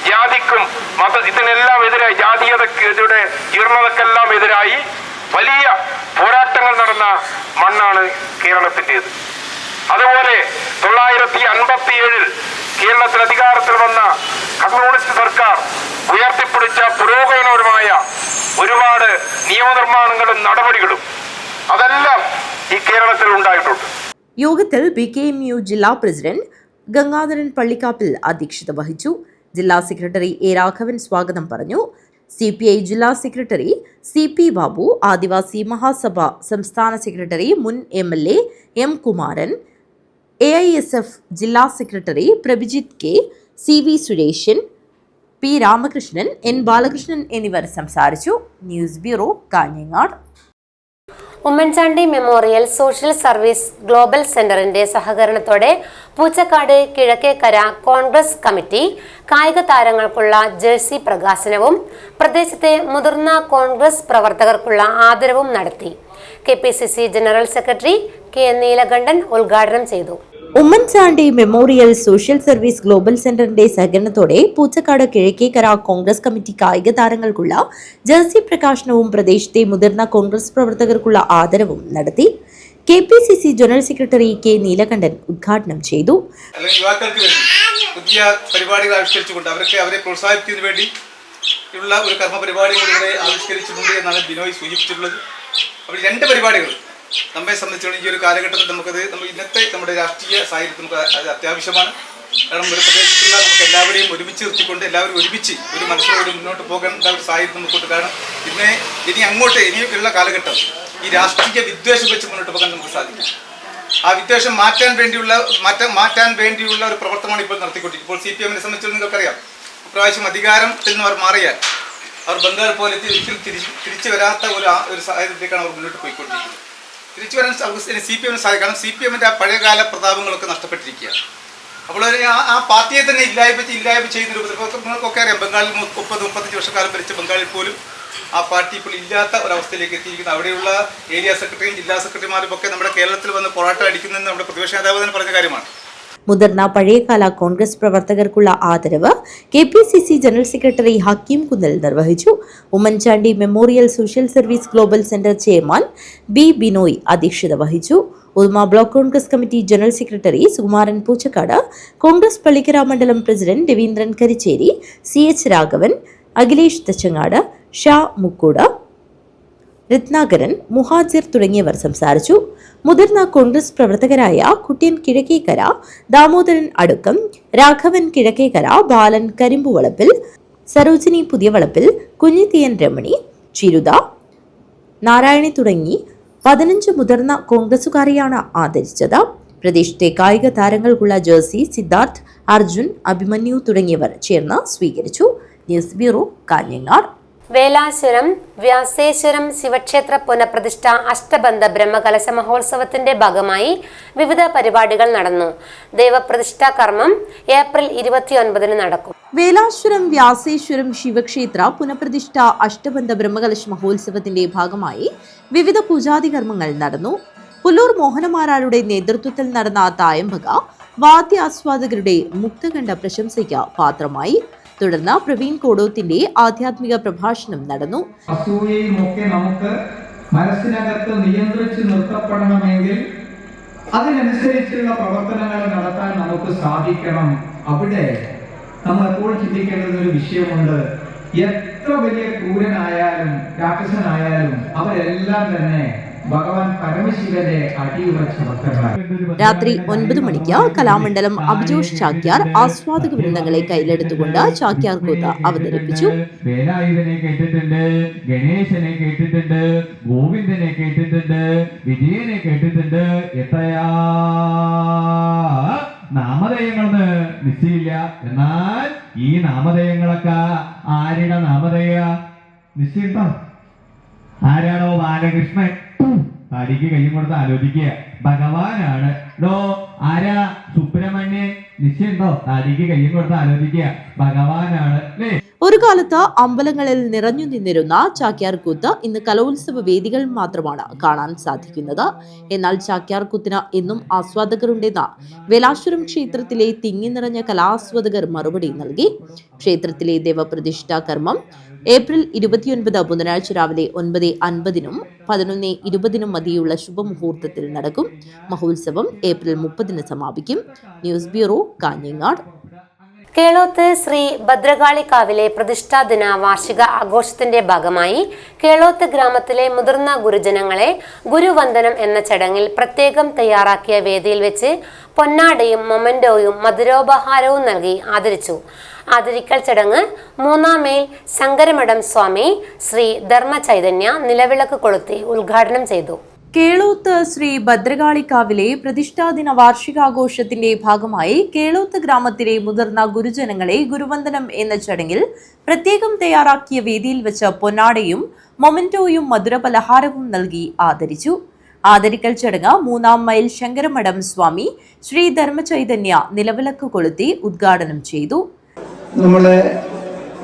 ജാതിക്കും ഇതിനെല്ലാം എതിരായി, ജാതീയതയുടെ ജീർണതക്കെല്ലാം എതിരായി വലിയ പോരാട്ടങ്ങൾ നടന്ന മണ്ണാണ് കേരളത്തിൻ്റെത്. അതുപോലെ 1957 കേരളത്തിൽ അധികാരത്തിൽ വന്ന കമ്മ്യൂണിസ്റ്റ് സർക്കാർ ഉയർത്തിപ്പിടിച്ച പുരോഗമനപരമായ ഒരുപാട് നിയമനിർമ്മാണങ്ങളും നടപടികളും അതെല്ലാം ഈ കേരളത്തിൽ ഉണ്ടായിട്ടുണ്ട്. യോഗത്തിൽ BKMU ജില്ലാ പ്രസിഡന്റ് ഗംഗാധരൻ പള്ളിക്കാപ്പിൽ അധ്യക്ഷത വഹിച്ചു. ജില്ലാ സെക്രട്ടറി A. രാഘവൻ സ്വാഗതം പറഞ്ഞു. CPI ജില്ലാ സെക്രട്ടറി CP ബാബു, ആദിവാസി മഹാസഭ സംസ്ഥാന സെക്രട്ടറി മുൻ MLA M. കുമാരൻ, AISF ജില്ലാ secretary Prabhijith K, CV Sureshan, P. Ramakrishnan, N. Balakrishnan എന്നിവർ സംസാരിച്ചു. News bureau, Kanhangad. Oommen Chandy memorial social service global സെന്ററിന്റെ സഹകരണത്തോടെ പൂച്ചക്കാട് കിഴക്കേക്കര കോൺഗ്രസ് കമ്മിറ്റി കായിക താരങ്ങൾക്കുള്ള ജേഴ്സി പ്രകാശനവും പ്രദേശത്തെ മുതിർന്ന കോൺഗ്രസ് പ്രവർത്തകർക്കുള്ള ആദരവും നടത്തി. KPCC general secretary K. Neelakantan ഉദ്ഘാടനം ചെയ്തു. Oommen Chandy memorial social service global സെന്ററിന്റെ സഹകരണത്തോടെ പൂച്ചക്കാട് കിഴക്കേക്കര കോൺഗ്രസ് കമ്മിറ്റി കായിക താരങ്ങൾക്കുള്ള ജേഴ്സി പ്രകാശനവും പ്രദേശത്തെ മുതിർന്ന കോൺഗ്രസ് പ്രവർത്തകർക്കുള്ള ആദരവും നടത്തി. KPCC general secretary K. Neelakantan ഉദ്ഘാടനം ചെയ്തു. യുവാക്കൾക്ക് വേണ്ടി പുതിയ പരിപാടികൾ ആവിഷ്കരിച്ചുകൊണ്ട് അവരെ പ്രോത്സാഹിപ്പിക്കുന്നതിന് വേണ്ടി ഉള്ള ഒരു കർമ്മ പരിപാടികൾ ഇവിടെ ആവിഷ്കരിച്ചിട്ടുണ്ട് എന്നാണ് ബിനോയ് സൂചിപ്പിച്ചിട്ടുള്ളത്. അപ്പോൾ 2 പരിപാടികൾ നമ്മെ സംബന്ധിച്ചിടത്തോളം ഈ ഒരു കാലഘട്ടത്തിൽ നമ്മൾ ഇന്നത്തെ നമ്മുടെ രാഷ്ട്രീയ സാഹചര്യത്തിൽ നമുക്ക് അത് അത്യാവശ്യമാണ്. കാരണം ഒരു പ്രദേശത്തുള്ള നമുക്ക് എല്ലാവരെയും ഒരുമിച്ച് നിർത്തിക്കൊണ്ട് എല്ലാവരും ഒരുമിച്ച് ഒരു മനസ്സിലോട് മുന്നോട്ട് പോകേണ്ട ഒരു സാഹചര്യം നമുക്കുണ്ട്. കാരണം ഇനിയുള്ള കാലഘട്ടം ഈ രാഷ്ട്രീയ വിദ്വേഷം വെച്ച് മുന്നോട്ട് പോകാൻ നമുക്ക് സാധിക്കും. ആ വിദ്വേഷം മാറ്റാൻ വേണ്ടിയുള്ള ഒരു പ്രവർത്തനമാണ് ഇപ്പോൾ നടത്തിക്കൊണ്ടിരിക്കുന്നത്. ഇപ്പോൾ CPM-നെ സംബന്ധിച്ചിടത്തോളം നിങ്ങൾക്കറിയാം, ഇപ്രാവശ്യം അധികാരത്തിൽ നിന്ന് അവർ മാറിയാൽ അവർ ബംഗാൾ പോലെ തിരിച്ചു വരാത്ത ഒരു സാഹചര്യത്തിലേക്കാണ് അവർ മുന്നോട്ട് പോയിക്കൊണ്ടിരിക്കുന്നത്. തിരിച്ചു വരാൻ CPM-ന് സാധിക്കും. കാരണം CPM-ന്റെ ആ പഴയകാല പ്രതാപങ്ങളൊക്കെ നഷ്ടപ്പെട്ടിരിക്കുകയാണ്. അപ്പോൾ ആ പാർട്ടിയെ തന്നെ ഇല്ലായ്മ ചെയ്യുന്ന രൂപത്തിൽ നിങ്ങൾക്കൊക്കെ അറിയാം, ബംഗാളിൽ 30-35 വർഷക്കാലം ഭരിച്ച ബംഗാളിൽ പോലും ആ പാർട്ടി ഇപ്പോൾ ഇല്ലാത്ത ഒരവസ്ഥയിലേക്ക് എത്തിയിരിക്കുന്നു. അവിടെയുള്ള ഏരിയ സെക്രട്ടറിയും ജില്ലാ സെക്രട്ടറിമാരും ഒക്കെ നമ്മുടെ കേരളത്തിൽ വന്ന് പോരാട്ടം അടിക്കുന്നതെന്ന് നമ്മുടെ പ്രതിപക്ഷ നേതാവ് തന്നെ പറഞ്ഞ കാര്യമാണ്. മുതിർന്ന പഴയകാല കോൺഗ്രസ് പ്രവർത്തകർക്കുള്ള ആദരവ് KPCC general secretary Hakeem Kunnal നിർവഹിച്ചു. Oommen Chandy memorial social service global centre chairman B. Binoy അധ്യക്ഷത വഹിച്ചു. Uduma block Congress committee general secretary Sukumaran Poochakkad, Congress Pallikkara മണ്ഡലം പ്രസിഡന്റ് രവീന്ദ്രൻ കരിച്ചേരി, CH രാഘവൻ, അഖിലേഷ് തച്ചങ്ങാട്, ഷാ മുക്കൂട്, രത്നാകരൻ, മുഹാജിർ തുടങ്ങിയവർ സംസാരിച്ചു. മുതിർന്ന കോൺഗ്രസ് പ്രവർത്തകരായ കുട്ടിയൻ കിഴക്കേക്കര, ദാമോദരൻ അടുക്കം, രാഘവൻ കിഴക്കേക്കര, ബാലൻ കരിമ്പുവളപ്പിൽ, സരോജിനി പുതിയവളപ്പിൽ, കുഞ്ഞിത്തിയൻ രമണി, ചിരുത, നാരായണി തുടങ്ങി 15 മുതിർന്ന കോൺഗ്രസുകാരെയാണ് ആദരിച്ചത്. പ്രദേശത്തെ കായിക താരങ്ങൾക്കുള്ള ജേഴ്സി സിദ്ധാർത്ഥ്, അർജുൻ, അഭിമന്യു തുടങ്ങിയവർ ചേർന്ന് സ്വീകരിച്ചു. News bureau, Kanhangad. വേലാശ്വരം വ്യാസേശ്വരം ശിവക്ഷേത്ര പുനഃപ്രതിഷ്ഠ അഷ്ടബന്ധ ബ്രഹ്മകലശ മഹോത്സവത്തിന്റെ ഭാഗമായി വിവിധ പരിപാടികൾ നടന്നു. ദൈവപ്രതിഷ്ഠാ കർമ്മം ഏപ്രിൽ 29 നടക്കും. വേലാശ്വരം വ്യാസേശ്വരം ശിവക്ഷേത്ര പുനഃപ്രതിഷ്ഠ അഷ്ടബന്ധ ബ്രഹ്മകലശ മഹോത്സവത്തിന്റെ ഭാഗമായി വിവിധ പൂജാതി കർമ്മങ്ങൾ നടന്നു. പുല്ലൂർ മോഹനമാരാരുടെ നേതൃത്വത്തിൽ നടന്ന തായമ്പക വാദ്യാസ്വാദകരുടെ മുക്തകണ്ഠ പ്രശംസയ്ക്ക് പാത്രമായി. തുടർന്ന് പ്രവീൺ കോടോത്തിന്റെ ആധ്യാത്മിക പ്രഭാഷണം നടന്നു. അസൂയയുമൊക്കെ നമുക്ക് മനസ്സിനകത്ത് നിയന്ത്രിച്ച് നിർത്തപ്പെടണമെങ്കിൽ അതിനനുസരിച്ചുള്ള പ്രവർത്തനങ്ങൾ നടത്താൻ നമുക്ക് സാധിക്കണം. അവിടെ നമ്മൾ എപ്പോഴും ചിന്തിക്കേണ്ടുന്ന ഒരു വിഷയമുണ്ട്. എത്ര വലിയ ക്രൂരനായാലും രാക്ഷസനായാലും അവരെല്ലാം തന്നെ ഭഗവാൻ പരമശിവന്റെ അടിയുറച്ച ഭക്തരാണ്. രാത്രി 9 മണിക്ക് കലാമണ്ഡലം അഭിജോഷ് ചാക്യാർ ആസ്വാദക വൃന്ദങ്ങളെ കയ്യിലെടുത്തുകൊണ്ട് ചാക്യാർ കൂത്ത് അവതരിപ്പിച്ചു. വേലായുധനെ കേട്ടിട്ടുണ്ട്, ഗണേശനെ കേട്ടിട്ടുണ്ട്, ഗോവിന്ദനെ കേട്ടിട്ടുണ്ട്, വിജയനെ കേട്ടിട്ടുണ്ട്. എത്രയാ നാമധേയങ്ങളെന്ന് നിശ്ചയില്ല. എന്നാൽ ഈ നാമധേയങ്ങളൊക്കെ ആരുടെ നാമധേയ നിശ്ചയിട്ടോ? ആരാണോ ബാലകൃഷ്ണൻ തടിക്ക് കയ്യും കൊടുത്ത് ആലോചിക്കുക. ഭഗവാനാണ്. ആരാ സുബ്രഹ്മണ്യൻ നിശ്ചയുണ്ടോ? തടിക്ക് കയ്യും കൊടുത്ത് ആലോചിക്കുക. ഭഗവാനാണ് അല്ലേ? ഒരു കാലത്ത് അമ്പലങ്ങളിൽ നിറഞ്ഞു നിന്നിരുന്ന ചാക്യാർകൂത്ത് ഇന്ന് കലോത്സവ വേദികൾ മാത്രമാണ് കാണാൻ സാധിക്കുന്നത്. എന്നാൽ ചാക്യാർകൂത്തിന് എന്നും ആസ്വാദകരുണ്ടെന്ന് വേലാശ്വരം ക്ഷേത്രത്തിലെ തിങ്ങി നിറഞ്ഞ കലാസ്വാദകർ മറുപടി നൽകി. ക്ഷേത്രത്തിലെ ദേവപ്രതിഷ്ഠാ കർമ്മം ഏപ്രിൽ 29 ബുധനാഴ്ച രാവിലെ 9:50 11:20 മതിയുള്ള ശുഭമുഹൂർത്തത്തിൽ നടക്കും. മഹോത്സവം ഏപ്രിൽ 30 സമാപിക്കും. News bureau, Kanhangad. കേളോത്ത് ശ്രീ ഭദ്രകാളിക്കാവിലെ പ്രതിഷ്ഠാദിന വാർഷിക ആഘോഷത്തിന്റെ ഭാഗമായി കേളോത്ത് ഗ്രാമത്തിലെ മുതിർന്ന ഗുരുജനങ്ങളെ ഗുരുവന്ദനം എന്ന ചടങ്ങിൽ പ്രത്യേകം തയ്യാറാക്കിയ വേദിയിൽ വെച്ച് പൊന്നാടയും മൊമന്റോയും മധുരോപഹാരവും നൽകി ആദരിച്ചു. ആദരിക്കൽ ചടങ്ങ് 3-ാം മൈൽ ശങ്കരമഠം സ്വാമി ശ്രീ ധർമ്മചൈതന്യ നിലവിളക്ക് കൊളുത്തി ഉദ്ഘാടനം ചെയ്തു. കേളോത്ത് ശ്രീ ഭദ്രകാളിക്കാവിലെ പ്രതിഷ്ഠാദിന വാർഷികാഘോഷത്തിന്റെ ഭാഗമായി കേളോത്ത് ഗ്രാമത്തിലെ മുതിർന്ന ഗുരുജനങ്ങളെ ഗുരുവന്ദനം എന്ന ചടങ്ങിൽ പ്രത്യേകം തയ്യാറാക്കിയ വേദിയിൽ വെച്ച് പൊന്നാടയും മൊമന്റോയും മധുരപലഹാരവും നൽകി ആദരിച്ചു. ആദരിക്കൽ ചടങ്ങ് 3-ാം മൈൽ ശങ്കരമഠം സ്വാമി ശ്രീ ധർമ്മചൈതന്യ നിലവിളക്ക് കൊളുത്തി ഉദ്ഘാടനം ചെയ്തു. നമ്മളെ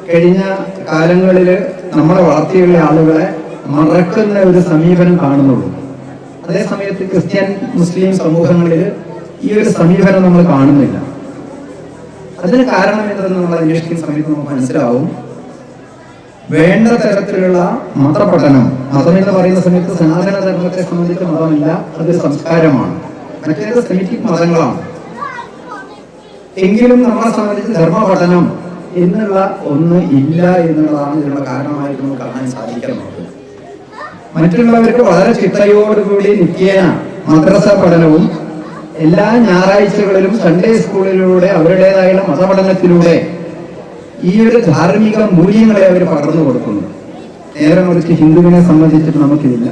കഴിഞ്ഞ കാലങ്ങളിൽ നമ്മളെ വളർത്തിയുള്ള ആളുകളെ മറക്കുന്ന ഒരു സമീപനം കാണുന്നുള്ളൂ. അതേസമയത്ത് ക്രിസ്ത്യൻ മുസ്ലിം സമൂഹങ്ങളിൽ ഈ ഒരു സമീപനം നമ്മൾ കാണുന്നില്ല. അതിന് കാരണം എന്തെന്ന് നമ്മൾ അന്വേഷിക്കുന്ന സമയത്ത് നമുക്ക് മനസ്സിലാവും. വേണ്ട തരത്തിലുള്ള മതപഠനം, മതം എന്ന് പറയുന്ന സമയത്ത് സനാതന ധർമ്മത്തെ സംബന്ധിച്ച മതമല്ല, അതൊരു സംസ്കാരമാണ്. മറ്റേത് സെമിറ്റിക് മതങ്ങളാണ്. എങ്കിലും നമ്മളെ സംബന്ധിച്ച് ധർമ്മപഠനം എന്നുള്ള ഒന്ന് ഇല്ല എന്നുള്ളതാണ് ഇതിനുള്ള കാരണമായിട്ട് നമുക്ക് കാണാൻ സാധിക്കുന്നത്. മറ്റുള്ളവർക്ക് വളരെ ചിട്ടയോടുകൂടി നിത്യേന മദ്രസ പഠനവും എല്ലാ ഞായറാഴ്ചകളിലും സൺഡേ സ്കൂളിലൂടെ അവരുടേതായുള്ള മതപഠനത്തിലൂടെ ഈ ഒരു ധാർമ്മിക മൂല്യങ്ങളെ അവർ പകർന്നു കൊടുക്കുന്നു. നേരെ മറിച്ച് ഹിന്ദുവിനെ സംബന്ധിച്ചിട്ട് നമുക്കിതില്ല.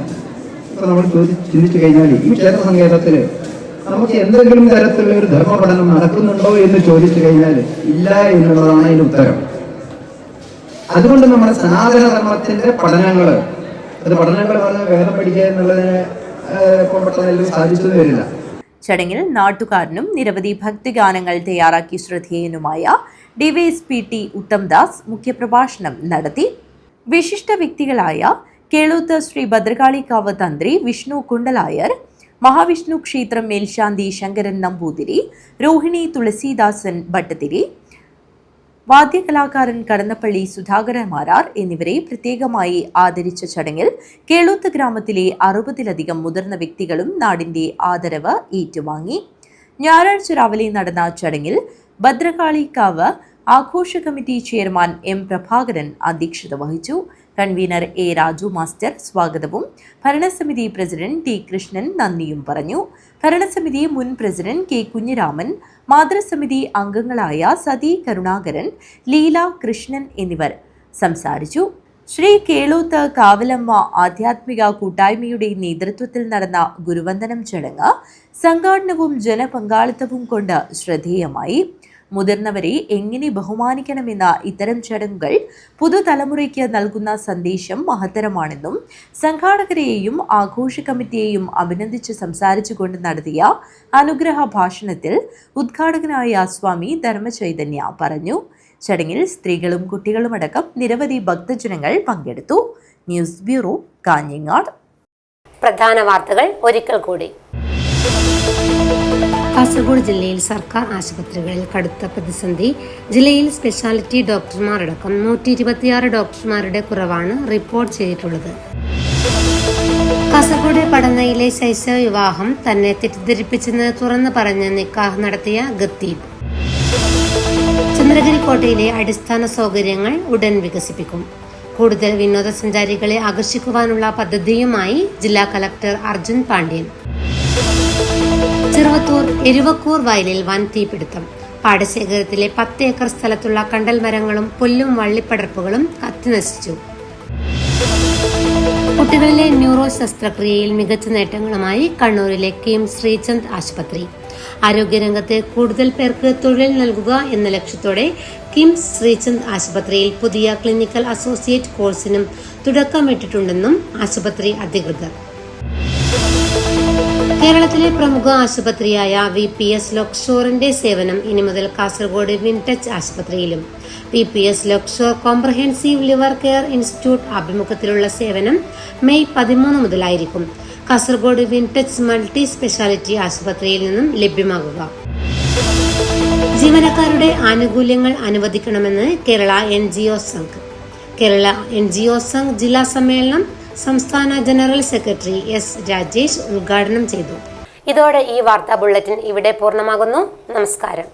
ഇപ്പൊ നമ്മൾ ചിന്തിച്ചു കഴിഞ്ഞാൽ ഈ ക്ഷേത്ര സങ്കേതത്തിൽ നമുക്ക് എന്തെങ്കിലും തരത്തിലുള്ള ഒരു ധർമ്മപഠനം നടക്കുന്നുണ്ടോ എന്ന് ചോദിച്ചു കഴിഞ്ഞാൽ ഇല്ല എന്നുള്ളതാണ് അതിന് ഉത്തരം. അതുകൊണ്ട് നമ്മുടെ സനാതന ധർമ്മത്തിന്റെ പഠനങ്ങൾ പറഞ്ഞ വേദം പഠിക്കുക എന്നുള്ളതിനെ പെട്ടെന്ന് സാധിച്ചു വരില്ല. ചടങ്ങിൽ നാട്ടുകാരനും നിരവധി ഭക്തിഗാനങ്ങൾ തയ്യാറാക്കി ശ്രദ്ധേയനുമായ ഡിവൈഎസ്പി ടി ഉത്തംദാസ് മുഖ്യപ്രഭാഷണം നടത്തി. വിശിഷ്ട വ്യക്തികളായ കേളോത്ത് ശ്രീ ഭദ്രകാളിക്കാവ് തന്ത്രി വിഷ്ണു കുണ്ടലായർ, മഹാവിഷ്ണു ക്ഷേത്രം മേൽശാന്തി ശങ്കരൻ നമ്പൂതിരി, രോഹിണി തുളസീദാസൻ ഭട്ടതിരി, വാദ്യകലാകാരൻ കടന്നപ്പള്ളി സുധാകരൻ മാരാർ എന്നിവരെ പ്രത്യേകമായി ആദരിച്ച ചടങ്ങിൽ കേളോത്ത് ഗ്രാമത്തിലെ 60-ലധികം മുതിർന്ന വ്യക്തികളും നാടിന്റെ ആദരവ് ഏറ്റുവാങ്ങി. ഞായറാഴ്ച രാവിലെ നടന്ന ചടങ്ങിൽ ഭദ്രകാളിക്കാവ് ആഘോഷ കമ്മിറ്റി ചെയർമാൻ എം പ്രഭാകരൻ അധ്യക്ഷത വഹിച്ചു. കൺവീനർ എ രാജു മാസ്റ്റർ സ്വാഗതവും ഭരണസമിതി പ്രസിഡന്റ് ടി കൃഷ്ണൻ നന്ദിയും പറഞ്ഞു. ഭരണസമിതി മുൻ പ്രസിഡന്റ് കെ കുഞ്ഞിരാമൻ, മാതൃസമിതി അംഗങ്ങളായ സതി കരുണാകരൻ, ലീല കൃഷ്ണൻ എന്നിവർ സംസാരിച്ചു. ശ്രീ കേളോത്ത് കാവലമ്മ ആധ്യാത്മിക കൂട്ടായ്മയുടെ നേതൃത്വത്തിൽ നടന്ന ഗുരുവന്ദനം ചടങ്ങ് സംഘാടനവും ജനപങ്കാളിത്തവും കൊണ്ട് ശ്രദ്ധേയമായി. മുതിർന്നവരെ എങ്ങനെ ബഹുമാനിക്കണമെന്ന ഇത്തരം ചടങ്ങുകൾ പുതുതലമുറയ്ക്ക് നൽകുന്ന സന്ദേശം മഹത്തരമാണെന്നും സംഘാടകരെയും ആഘോഷ കമ്മിറ്റിയെയും അഭിനന്ദിച്ച് സംസാരിച്ചുകൊണ്ട് നടത്തിയ അനുഗ്രഹ ഭാഷണത്തിൽ ഉദ്ഘാടകനായ സ്വാമി ധർമ്മചൈതന്യ പറഞ്ഞു. ചടങ്ങിൽ സ്ത്രീകളും കുട്ടികളുമടക്കം നിരവധി ഭക്തജനങ്ങൾ പങ്കെടുത്തു. News bureau, Kanhangad. പ്രധാന വാർത്തകൾ ഒരിക്കൽ കൂടി. കാസർഗോഡ് ജില്ലയിൽ സർക്കാർ ആശുപത്രികളിൽ കടുത്ത പ്രതിസന്ധി. ജില്ലയിൽ സ്പെഷ്യാലിറ്റി ഡോക്ടർമാരടക്കം 126 ഡോക്ടർമാരുടെ കുറവാണ് റിപ്പോർട്ട് ചെയ്തിട്ടുള്ളത്. കാസർഗോഡ് പടന്നയിലെ ശൈശവ വിവാഹം തന്നെ തെറ്റിദ്ധരിപ്പിച്ചെന്ന് തുറന്നു പറഞ്ഞ് നിക്കാഹ് നടത്തിയ ഖത്തീബ്. ചന്ദ്രഗിരി കോട്ടയിലെ അടിസ്ഥാന സൗകര്യങ്ങൾ ഉടൻ വികസിപ്പിക്കും. കൂടുതൽ വിനോദസഞ്ചാരികളെ ആകർഷിക്കുവാനുള്ള പദ്ധതിയുമായി ജില്ലാ കളക്ടർ അർജുൻ പാണ്ഡ്യൻ. ചെറുവത്തൂർ എരുവക്കൂർ വയലിൽ വൻ തീപിടുത്തം. പാടശേഖരത്തിലെ 10 ഏക്കർ സ്ഥലത്തുള്ള കണ്ടൽ മരങ്ങളും പുല്ലും വള്ളിപ്പടർപ്പുകളും കത്തിനശിച്ചു. കുട്ടികളിലെ ന്യൂറോ ശസ്ത്രക്രിയയിൽ മികച്ച നേട്ടങ്ങളുമായി കണ്ണൂരിലെ കിം ശ്രീചന്ദ് ആശുപത്രി. ആരോഗ്യരംഗത്തെ കൂടുതൽ പേർക്ക് തൊഴിൽ നൽകുക എന്ന ലക്ഷ്യത്തോടെ കിംസ് ശ്രീചന്ദ് ആശുപത്രിയിൽ പുതിയ ക്ലിനിക്കൽ അസോസിയേറ്റ് കോഴ്സിനും തുടക്കമിട്ടിട്ടുണ്ടെന്നും ആശുപത്രി അധികൃതർ. കേരളത്തിലെ പ്രമുഖ ആശുപത്രിയായ VPS ലോക്ക്ഷോറിന്റെ സേവനം ഇനി മുതൽ കാസർഗോഡ് വിൻടച്ച് ആശുപത്രിയിലും. VPS Lakeshore comprehensive liver care institute ആഭിമുഖ്യത്തിലുള്ള സേവനം മെയ് 13 മുതലായിരിക്കും കാസർഗോഡ് വിൻടച്ച് മൾട്ടി സ്പെഷ്യാലിറ്റി ആശുപത്രിയിൽ നിന്നും ലഭ്യമാകുക. ജീവനക്കാരുടെ ആനുകൂല്യങ്ങൾ അനുവദിക്കണമെന്ന് കേരള NGO സംഘ്. കേരള NGO സംഘ് ജില്ലാ സമ്മേളനം സംസ്ഥാന ജനറൽ സെക്രട്ടറി S. രാജേഷ് ഉദ്ഘാടനം ചെയ്തു. ഇതോടെ ഈ വാർത്താ ബുള്ളറ്റിൻ ഇവിടെ പൂർണ്ണമാകുന്നു. നമസ്കാരം.